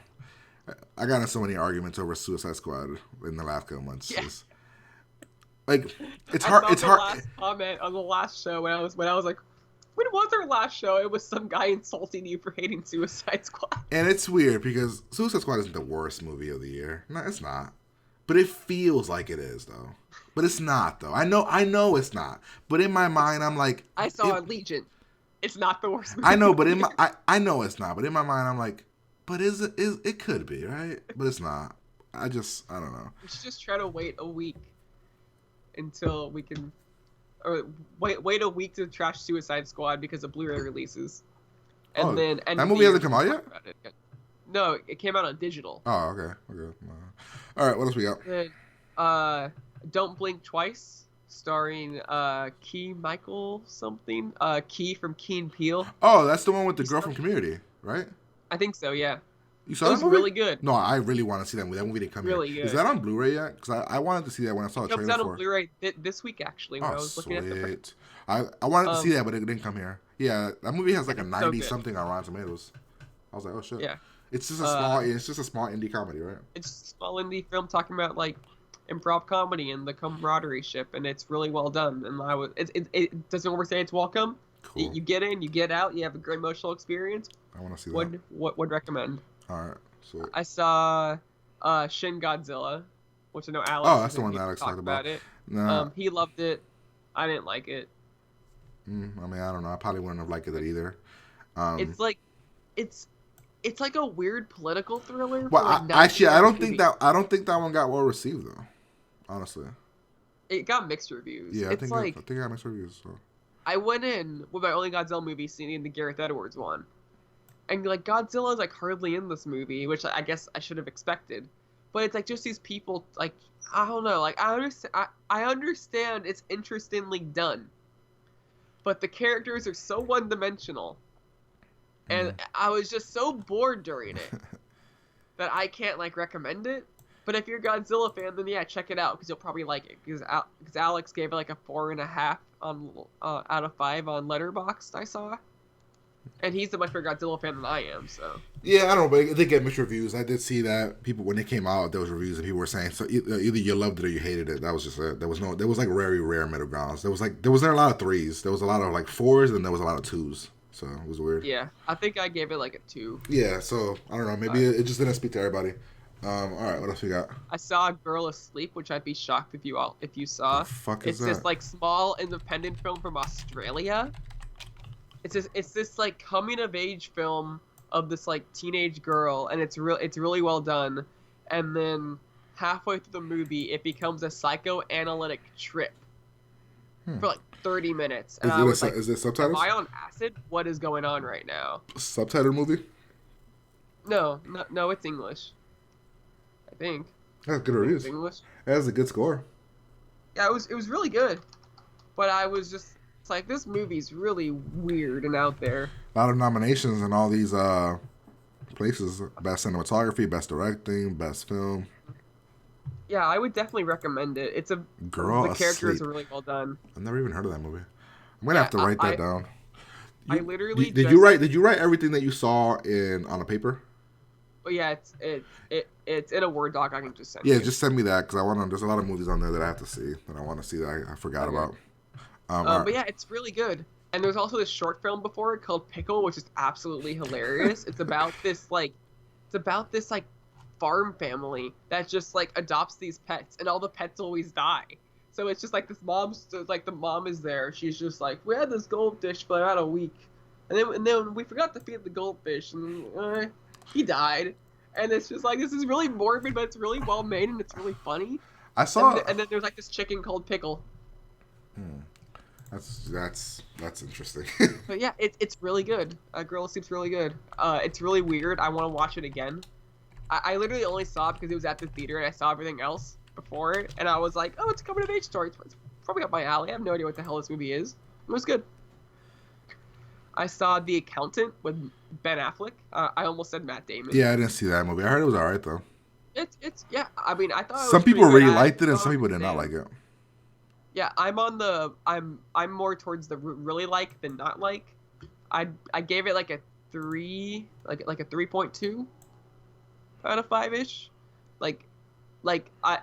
I got in so many arguments over Suicide Squad in the last couple months. Yeah. Like, it's I hard. saw It's the hard. last comment on the last show when I was like, when was our last show? It was some guy insulting you for hating Suicide Squad. And it's weird because Suicide Squad isn't the worst movie of the year. No, it's not. But it feels like it is, though. But it's not, though. I know it's not. But in my mind, I'm like, I saw it, Legion. It's not the worst movie. I know, of the but year. I know it's not. But in my mind, I'm like, but is it could be, right? But it's not. I don't know. We should just try to wait a week until we can, or wait a week to trash Suicide Squad because of Blu-ray releases, and Oh, then end that of the movie year hasn't come we out can yet? talk about it. No, it came out on digital. Oh, okay. All right, what else we got? Then, Don't Blink Twice, starring Key Michael something, Key from Key and Peele. Oh, that's the one with the You girl saw from it? Community, right? I think so. Yeah, You it saw that was movie? really good. No, I really want to see that movie. That movie didn't come Really here. Is good. that on Blu-ray yet? Because I wanted to see that when I saw a It comes trailer out for on it. Blu-ray this week actually. When Oh, I was looking at the sweet. I wanted to see um, that, but it didn't come here. Yeah, that movie has like a it's so 90 good. something on Rotten Tomatoes. I was like, oh shit. Yeah. It's just Uh, it's just a small indie comedy, right? It's a small indie film talking about like improv comedy and the camaraderie ship, and it's really well done. And it doesn't overstay its welcome, Cool. You get in, you get out, you have a great emotional experience. I want to see that. Would recommend. All right. So. I saw Shin Godzilla, which I know Oh, Alex that's is the in one here that to Alex talk talked about. about it. Nah. He loved it. I didn't like it. I mean, I don't know. I probably wouldn't have liked it either. It's like it's it's like a weird political thriller Well, for like actually, 90 minutes movie. I don't think that one got well received though. Honestly. It got mixed reviews. Yeah, It's I like think I got mixed reviews. So. I went in with my only Godzilla movie seeing the Gareth Edwards one. And like Godzilla is like hardly in this movie, which I guess I should have expected. But it's like just these people like I don't know, like I understand it's interestingly done. But the characters are so one-dimensional. And I was just so bored during it that I can't like recommend it. But if you're a Godzilla fan, then yeah, check it out because you'll probably like it. Because Alex gave it like a 4.5 on out of 5 on Letterboxd. I saw, and he's a much bigger Godzilla fan than I am. So Yeah, I don't know, but they get mixed reviews. I did see that people when they came out, there was reviews and people were saying so either you loved it or you hated it. That was just it. There was like very rare middle grounds. There wasn't a lot of 3s. There was a lot of like 4s and there was a lot of 2s. So it was weird. yeah, I think I gave it like a 2. Yeah, so I don't know. Maybe it just didn't speak to everybody. All right, what else we got? I saw Girl Asleep, which I'd be shocked if you saw. The fuck is it's that? this like small independent film from Australia. It's this like coming of age film of this like teenage girl, and it's really well done. And then halfway through the movie, it becomes a psychoanalytic trip for like 30 minutes. And Is it subtitles? Am I on acid? What is going on right now? Subtitled movie? No, it's English. I think. That's good reviews. English. That has a good score. Yeah, it was really good, but I was just it's like this movie's really weird and out there. A lot of nominations in all these places: best cinematography, best directing, best film. Yeah, I would definitely recommend it. It's a Girl the characters Asleep. are really well done. I've never even heard of that movie. I'm gonna have to write that down. I literally did you write everything that you saw on a paper? Oh yeah, it's in a Word doc. I can just send. You. Just send me that because I want to. There's a lot of movies on there that I have to see that I want to see that I forgot about. But yeah, it's really good. And there's also this short film before it called Pickle, which is absolutely hilarious. It's about this farm family that just like adopts these pets, and all the pets always die. So it's just like this the mom is there. She's just like, we had this goldfish for about a week, and then we forgot to feed the goldfish, and he died. And it's just like this is really morbid, but it's really well made and it's really funny. I saw, and then there's like this chicken called Pickle. That's interesting. But yeah, it's really good. Girl Asleep's really good. It's really weird. I want to watch it again. I literally only saw it because it was at the theater and I saw everything else before it, and I was like, oh, it's a coming of age story. It's probably up my alley. I have no idea what the hell this movie is. It was good. I saw The Accountant with Ben Affleck. I almost said Matt Damon. Yeah, I didn't see that movie. I heard it was alright though. It's yeah. I mean, I thought some people really liked it and some people did not like it. Yeah, I'm more towards the really like than not like. I gave it like a 3, like a 3.2 out of 5 ish, like I,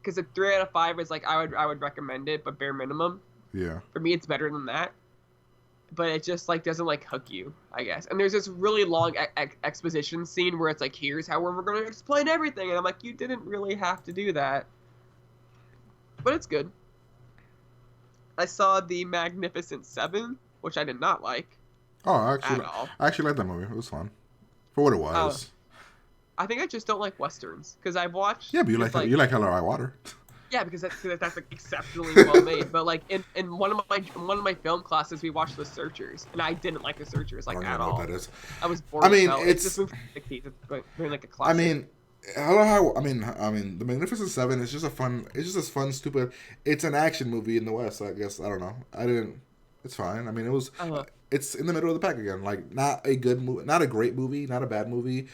because a 3 out of 5 is like I would recommend it, but bare minimum. Yeah. For me, it's better than that. But it just like doesn't like hook you, I guess. And there's this really long exposition scene where it's like, here's how we're gonna explain everything, and I'm like, you didn't really have to do that. But it's good. I saw The Magnificent Seven, which I did not like. Oh, I actually liked that movie. It was fun for what it was. I think I just don't like westerns because I've watched. Yeah, but you like Hell or High Water. Yeah, because that's like exceptionally well made. But like in one of my film classes, we watched The Searchers, and I didn't like The Searchers like at all. What that is. I was bored. I mean, it's just movie from the 60s. It's like a classic. I mean, The Magnificent Seven is just a fun, stupid. It's an action movie in the West. I guess I don't know. It's fine. I mean, it was. It's in the middle of the pack again. Like not a good movie, not a great movie, not a bad movie.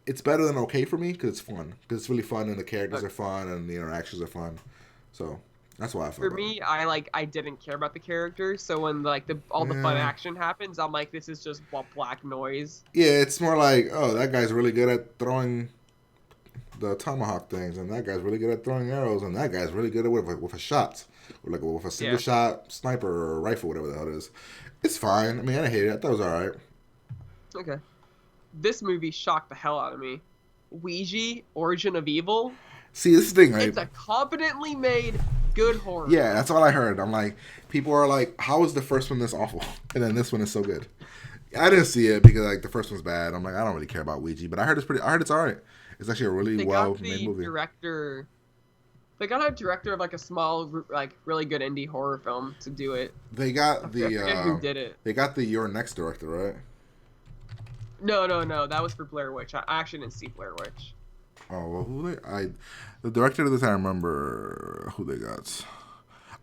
It's better than okay for me because it's fun. Because it's really fun and the characters are fun and the interactions are fun. So that's why I feel. For me, I didn't care about the characters. So when all the fun action happens, I'm like, this is just black noise. Yeah, it's more like, oh, that guy's really good at throwing the tomahawk things, and that guy's really good at throwing arrows, and that guy's really good at with a shot, or like with a single Yeah. shot sniper or rifle, whatever the hell it is. It's fine. I mean, I didn't hate it. I thought it was all right. Okay. This movie shocked the hell out of me. Ouija, Origin of Evil. See, this is the thing, right? It's a competently made good horror. Yeah, that's all I heard. I'm like, people are like, how is the first one this awful, and then this one is so good? I didn't see it because like the first one's bad. I'm like, I don't really care about Ouija, but I heard it's pretty. I heard it's all right. It's actually a really They well got made the movie. director. They got a director of like a small, like really good indie horror film to do it. They I got forget who did it. they got the Your Next director, right? No, no, no. That was for Blair Witch. I actually didn't see Blair Witch. Oh well, the director of this I remember who they got.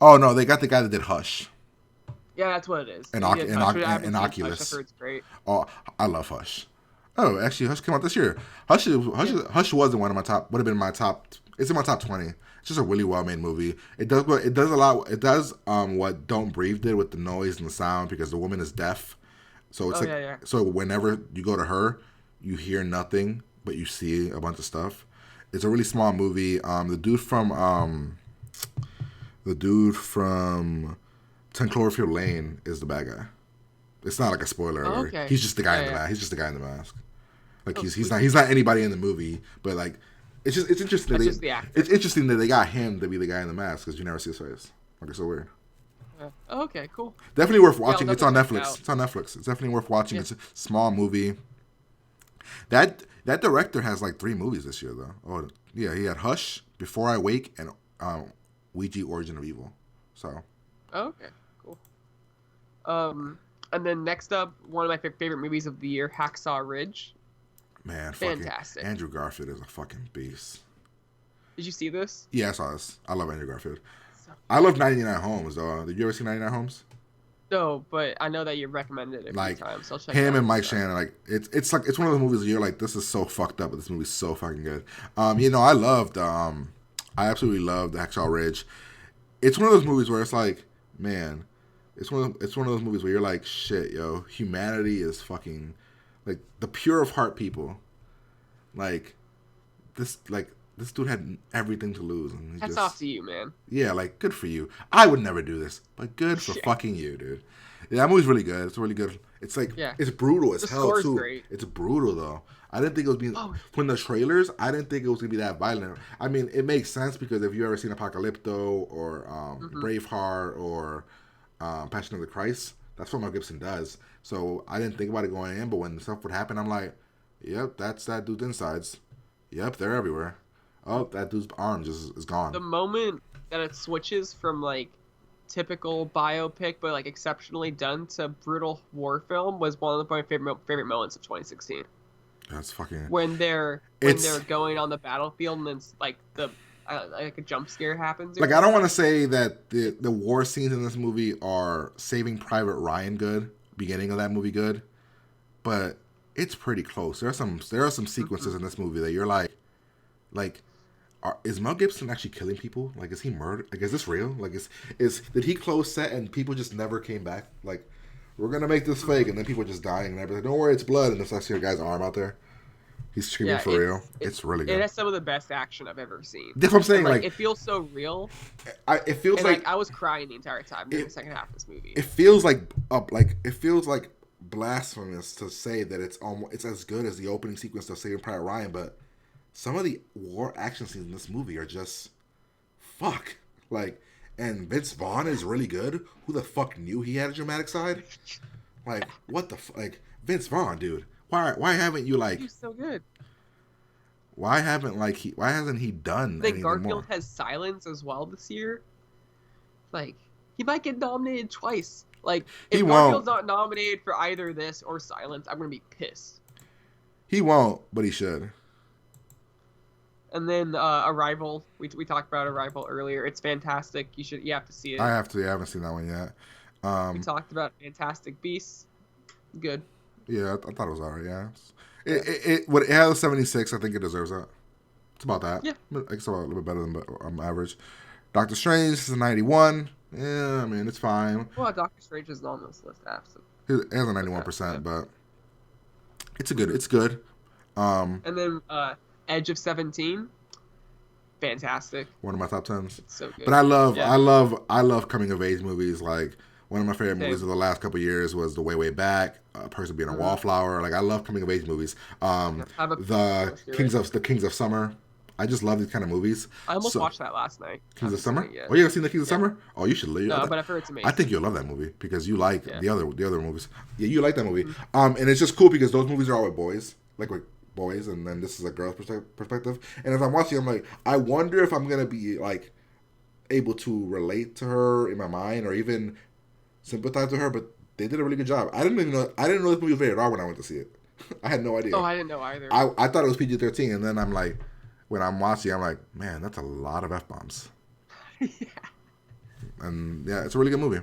Oh no, they got the guy that did Hush. Yeah, that's what it is. Innocuous. Hush, I've heard it's great. Oh, I love Hush. Oh, actually, Hush came out this year. Hush wasn't one of my top. Would have been my top. It's in my top 20. It's just a really well made movie. It does a lot. It does what Don't Breathe did with the noise and the sound because the woman is deaf. So it's so whenever you go to her, you hear nothing but you see a bunch of stuff. It's a really small movie. The dude from 10 Cloverfield Lane is the bad guy. It's not like a spoiler alert. Okay. He's just the guy in the mask. He's just the guy in the mask. Like he's not anybody in the movie, but like it's interesting. It's interesting that they got him to be the guy in the mask because you never see his face. Like it's so weird. Okay, cool. Definitely worth watching. Yeah, it's on Netflix. It's on Netflix. It's definitely worth watching. Yeah. It's a small movie. That director has like 3 movies this year though. Oh yeah, he had Hush, Before I Wake, and Ouija, Origin of Evil. So. Okay, cool. And then next up, one of my favorite movies of the year, Hacksaw Ridge. Man, fantastic. Andrew Garfield is a fucking beast. Did you see this? Yeah, I saw this. I love Andrew Garfield. I love 99 Homes though. Did you ever see 99 Homes? No, but I know that you recommended it a few times. So I'll check him it out and Mike Shannon, like it's one of the movies where you're like, this is so fucked up, but this movie's so fucking good. I absolutely loved the Hacksaw Ridge. It's one of those movies where it's like, man, it's one of those movies where you're like, shit, yo, humanity is fucking like the pure of heart people. Like this dude had everything to lose, and hats off to you, man. Yeah, like good for you. I would never do this, but good for fucking you, dude. Yeah, that movie's really good. It's really good. It's like it's brutal as hell too. Great. It's brutal though. I didn't think it was being from the trailers. I didn't think it was gonna be that violent. I mean, it makes sense because if you ever seen Apocalypto or Braveheart or Passion of the Christ, that's what Mel Gibson does. So I didn't think about it going in, but when stuff would happen, I'm like, yep, that's that dude's insides. Yep, they're everywhere. Oh, that dude's arm just is gone. The moment that it switches from like typical biopic but like exceptionally done to brutal war film was one of my favorite moments of 2016. That's fucking when they're going on the battlefield and then like like a jump scare happens. Like I don't want to say that the war scenes in this movie are Saving Private Ryan good, beginning of that movie good, but it's pretty close. There are some sequences in this movie that you're like. Is Mel Gibson actually killing people? Like, is he murdered? Like, is this real? Like, did he close set and people just never came back? Like, we're gonna make this fake, and then people just dying and everything. Don't worry, it's blood, and there's actually a guy's arm out there. He's screaming for real. It's really good. It has some of the best action I've ever seen. That's what I'm saying. Like it feels so real. It feels like I was crying the entire time during the second half of this movie. It feels like blasphemous to say that it's as good as the opening sequence of Saving Private Ryan, but some of the war action scenes in this movie are just fuck. Like, and Vince Vaughn is really good. Who the fuck knew he had a dramatic side? Like, what the like Vince Vaughn, dude. Why haven't you like? He's so good. Why hasn't he done? I think Garfield more? has Silence as well this year. Like, he might get nominated twice. Like, if Garfield's not nominated for either this or Silence, I'm gonna be pissed. He won't, but he should. And then Arrival. We talked about Arrival earlier. It's fantastic. You have to see it. I have to. I haven't seen that one yet. We talked about Fantastic Beasts. Good. Yeah, I thought it was alright. Yeah, it has a 76. I think it deserves that. It's about that. Yeah, I think it's a little bit better than average. Doctor Strange is a 91. Yeah, I mean it's fine. Well, Doctor Strange is on this list, absolutely. It has a 91%, but it's good. And then Edge of 17, fantastic. One of my top tens. It's so good. But I love, Yeah, I love coming of age movies. Like one of my favorite movies same. of the last couple of years was The Way Way Back, A Person Being a Mhm. Wallflower. Like I love coming of age movies. Yeah, I have a The list, you're right. Kings of Summer. I just love these kind of movies. I almost So watched that last night. I Kings of haven't seen Summer. it yet. Oh, you haven't seen the Kings of Yeah. Summer? Oh, you should. No, but I've heard it's I think amazing. you'll love that movie because you like Yeah. the other movies. Yeah, you like that movie. Mhm. And it's just cool because those movies are all with boys, like with boys, and then this is a girl's perspective. And as I'm watching, I'm like, I wonder if I'm gonna be like able to relate to her in my mind or even sympathize with her. But they did a really good job. I didn't know this movie was rated R when I went to see it. I had no idea. Oh, I didn't know either. I thought it was PG-13, and then I'm like, when I'm watching, I'm like, man, that's a lot of F bombs. Yeah. And yeah, it's a really good movie.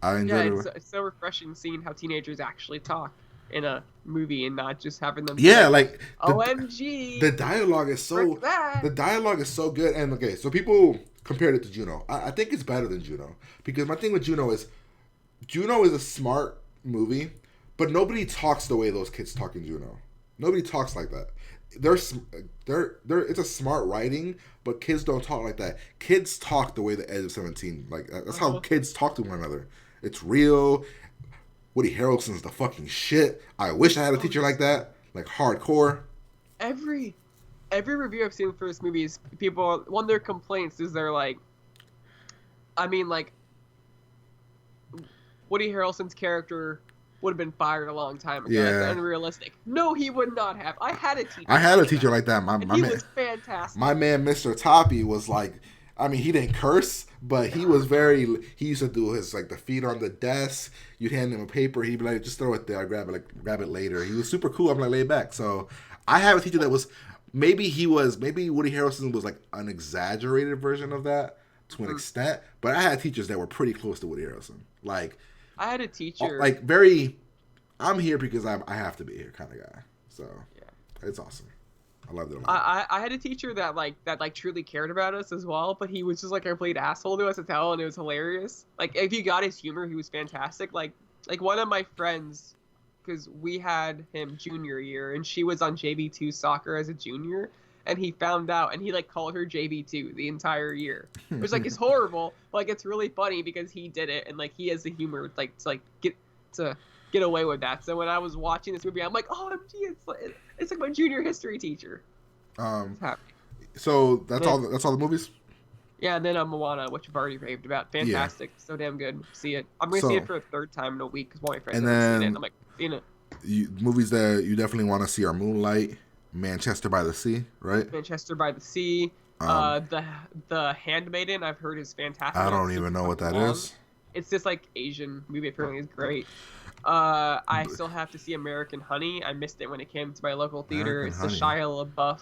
I enjoyed it. It's so refreshing seeing how teenagers actually talk in a movie and not just having them. Yeah, like OMG. the dialogue is frick that. the dialogue is so good. And okay, so people compared it to Juno. I think it's better than Juno because my thing with Juno is a smart movie, but nobody talks the way those kids talk in Juno. Nobody talks like that. It's a smart writing, but kids don't talk like that. Kids talk the way the Edge of 17. Like that's how kids talk to one another. It's real. Woody Harrelson's the fucking shit. I wish I had a teacher like that. Like hardcore. Every review I've seen for this movie is people, one of their complaints is they're like, I mean, like, Woody Harrelson's character would have been fired a long time ago. Yeah. That's unrealistic. No, he would not have. I had a teacher. Like that. And he was fantastic. My man, Mr. Toppy, was like, I mean, he didn't curse, but he was very. He used to do his like the feet on the desk. You'd hand him a paper, he'd be like, "Just throw it there. I'll grab it later." He was super cool. I'm like laid back. So I have a teacher that was maybe Woody Harrelson was like an exaggerated version of that to an extent, but I had teachers that were pretty close to Woody Harrelson. Like I had a teacher. like very. I'm here because I have to be here kind of guy. So yeah, it's awesome. I loved it a lot. I had a teacher that truly cared about us as well, but he was just like a complete asshole to us to tell, and it was hilarious. Like if you got his humor, he was fantastic. Like one of my friends, because we had him junior year, and she was on JV2 soccer as a junior, and he found out, and he like called her JV2 the entire year. It was like it's horrible, but, like it's really funny because he did it, and like he has the humor like to get away with that. So when I was watching this movie, I'm like, OMG, it's like my junior history teacher. So that's all the movies. Yeah, and then Moana, which you've already raved about. Fantastic, so damn good. See it. I'm gonna see it for a third time in a week because one of my friends haven't seen it. And I'm like, movies that you definitely want to see are Moonlight, Manchester by the Sea, right? Manchester by the Sea. The Handmaiden, I've heard is fantastic. I don't even know what that is. It's this like Asian movie. Apparently, is great. I still have to see American Honey. I missed it when it came to my local theater. It's the Shia LaBeouf.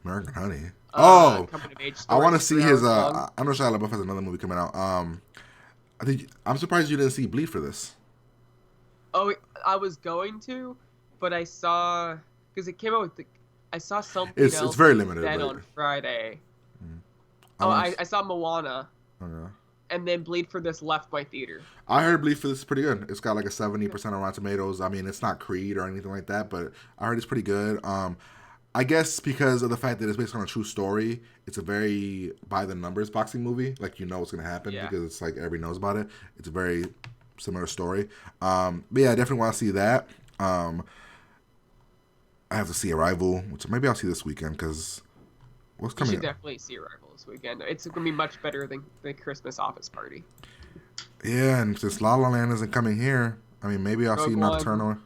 American Honey. Coming of age I want to see his. I know Shia LaBeouf has another movie coming out. I'm surprised you didn't see Bleed for this. Oh, I was going to, but I saw because it came out with I saw something else. It's very limited. On Friday. I saw Moana. Okay. And then Bleed for This left my theater. I heard Bleed for This is pretty good. It's got like a 70% on Rotten Tomatoes. I mean, it's not Creed or anything like that, but I heard it's pretty good. I guess because of the fact that it's based on a true story, it's a very by the numbers boxing movie. Like you know what's gonna happen because it's like everybody knows about it. It's a very similar story. But yeah, I definitely want to see that. I have to see Arrival, which maybe I'll see this weekend because what's coming? You should definitely see Arrival this weekend. It's gonna be much better than the Christmas Office Party. Yeah, and since La La Land isn't coming here, I mean maybe I'll see Nocturnal.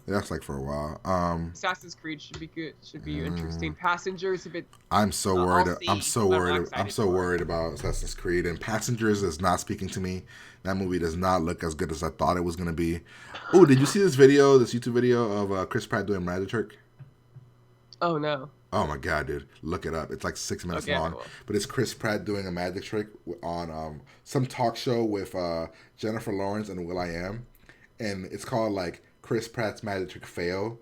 That's like for a while. Assassin's Creed should be good. Should be interesting. Passengers, if it. I'm so worried. I'm so worried about Assassin's Creed, and Passengers is not speaking to me. That movie does not look as good as I thought it was gonna be. Oh, did you see this YouTube video of Chris Pratt doing magic trick? Oh no. Oh my god, dude! Look it up. It's like 6 minutes long, cool. but it's Chris Pratt doing a magic trick on some talk show with Jennifer Lawrence and Will.i.am, and it's called like Chris Pratt's Magic Trick Fail,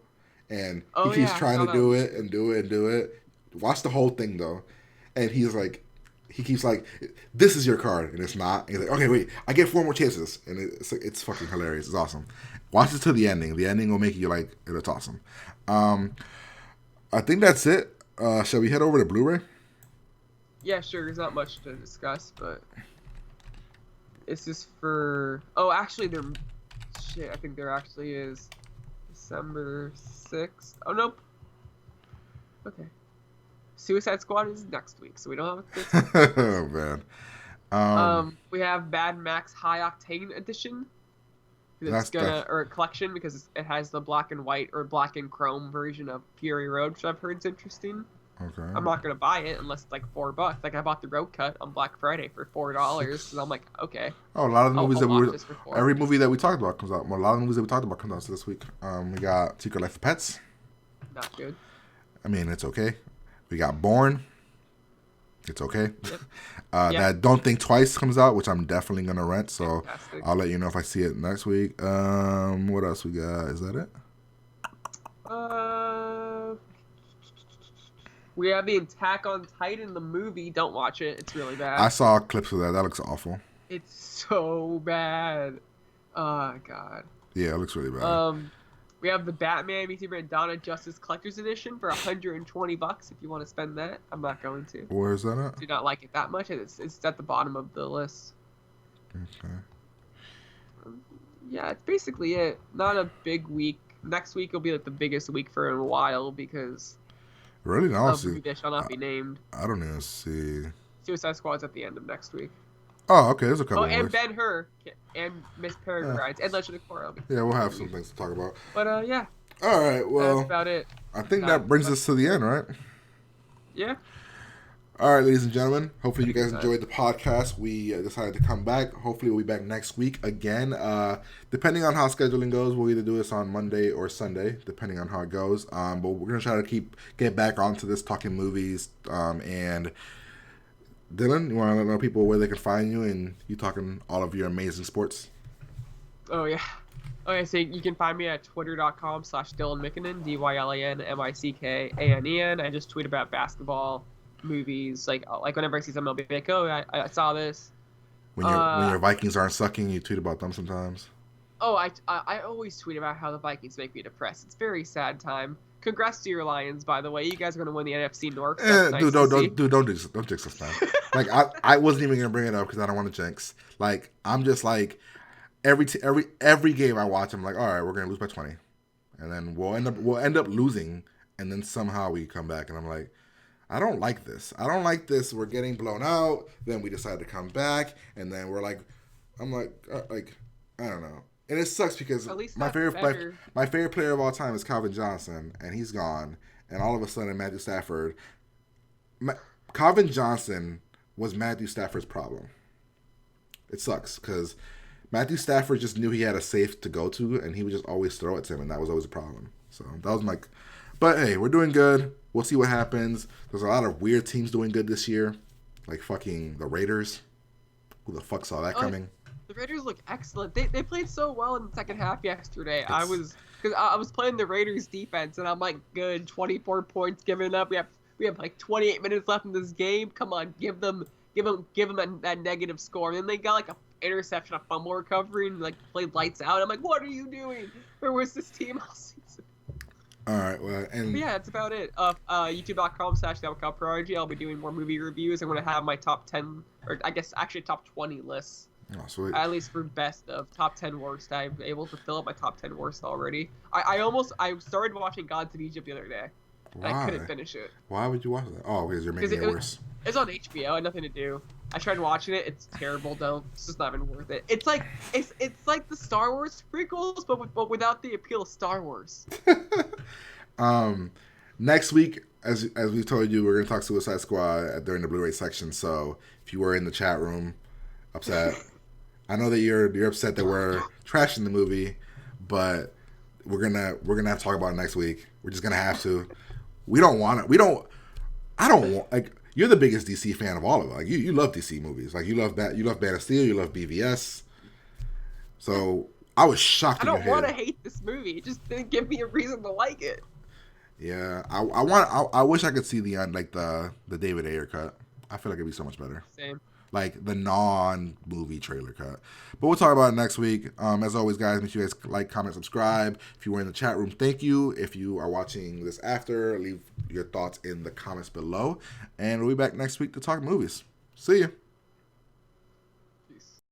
and he keeps trying to do it and do it and do it. Watch the whole thing though, and he keeps like, "This is your card," and it's not. And he's like, "Okay, wait, I get 4 more chances," and it's fucking hilarious. It's awesome. Watch it to the ending. The ending will make you like it's awesome. I think that's it. Shall we head over to Blu-ray? Yeah, sure. There's not much to discuss, but this is for. Oh, actually, there. Shit, I think there actually is December 6th. Oh nope. Okay. Suicide Squad is next week, so we don't have a this week. Oh man. We have Mad Max High Octane Edition. It's That's or a collection because it has the black and white or black and chrome version of Fury Road, which I've heard is interesting. okay. I'm not gonna buy it unless it's like $4. Like I bought the Road Cut on Black Friday for $4, and I'm like, okay. Oh, a lot of the movies I'll that we watch were. this for $4. Every movie that we talked about comes out. Well, a lot of the movies that we talked about comes out this week. We got Secret Life of Pets. Not good. I mean, it's okay. We got Born. It's okay. Yep. That Don't Think Twice comes out, which I'm definitely gonna rent. So Fantastic. I'll let you know if I see it next week. What else we got? Is that it? We have the Attack on Titan, the movie. Don't watch it. It's really bad. I saw clips of that. That looks awful. It's so bad. Oh god. Yeah, it looks really bad. We have the Batman v Superman Dawn of Justice Collector's Edition for $120 if you want to spend that. I'm not going to. Where is that at? Do not like it that much. It's at the bottom of the list. Okay. Yeah, it's basically it. Not a big week. Next week will be like the biggest week for a while because Really? No, of movie that shall not be named. I don't even see. Suicide Squad's at the end of next week. Oh, okay. There's a couple. Oh, and more. Ben-Hur and Miss Peregrine's and Legend of Korra. Yeah, we'll have some things to talk about. But yeah. All right. Well, that's about it. I think that brings us to the end, right? Yeah. All right, ladies and gentlemen. Hopefully you guys enjoyed the podcast. We decided to come back. Hopefully we'll be back next week again. Depending on how scheduling goes, we'll either do this on Monday or Sunday, depending on how it goes. But we're gonna try to get back onto this talking movies. And Dylan, you want to let people where they can find you and you talking all of your amazing sports? Oh yeah. Okay, so you can find me at twitter.com/Dylan Mickanen, DYLAN MICKANEN. I just tweet about basketball, movies, like whenever I see something, I'll be like, oh, I saw this. When your Vikings aren't sucking, you tweet about them sometimes. Oh, I always tweet about how the Vikings make me depressed. It's a very sad time. Congrats to your Lions, by the way. You guys are gonna win the NFC North. Nice Don't jinx us now. Like I wasn't even gonna bring it up because I don't want to jinx. Like I'm just like every game I watch, I'm like, all right, we're gonna lose by 20, and then we'll end up losing, and then somehow we come back, and I'm like, I don't like this. We're getting blown out. Then we decide to come back, and then we're like, I'm like I don't know. And it sucks because my favorite player of all time is Calvin Johnson, and he's gone. And all of a sudden, Matthew Stafford. Calvin Johnson was Matthew Stafford's problem. It sucks because Matthew Stafford just knew he had a safe to go to, and he would just always throw it to him, and that was always a problem. So that was my. But hey, we're doing good. We'll see what happens. There's a lot of weird teams doing good this year, like fucking the Raiders. Who the fuck saw that coming? The Raiders look excellent. They played so well in the second half yesterday. I was playing the Raiders defense, and I'm like, good, 24 points given up. We have like 28 minutes left in this game. Come on, give them that negative score. And then they got like a interception, a fumble recovery, and like played lights out. I'm like, what are you doing? Where was this team all season? All right, well, and but yeah, that's about it. YouTube.com/TheAvocadProdigy. I'll be doing more movie reviews. I'm gonna have my top 10, or I guess actually top 20 lists. Oh, sweet. At least for best of top 10 worst. I'm able to fill up my top 10 worst already. I started watching Gods of Egypt the other day. Why? I couldn't finish it. Why would you watch that? Oh, because you're making it worse. It's on HBO. I had nothing to do. I tried watching it. It's terrible though. It's just not even worth it. It's like the Star Wars prequels, but without the appeal of Star Wars. Next week, as we told you, we're gonna talk Suicide Squad during the Blu-ray section. So if you were in the chat room, upset. I know that you're upset that we're trashing the movie, but we're gonna have to talk about it next week. We're just gonna have to. I don't want. Like, you're the biggest DC fan of all of us. Like you love DC movies. Like you love Man of Steel. You love BVS. So I was shocked. I don't want to hate this movie. It just didn't give me a reason to like it. Yeah, I wish I could see the David Ayer cut. I feel like it'd be so much better. Same. Like the non-movie trailer cut. But we'll talk about it next week. As always, guys, make sure you guys like, comment, subscribe. If you were in the chat room, thank you. If you are watching this after, leave your thoughts in the comments below. And we'll be back next week to talk movies. See ya.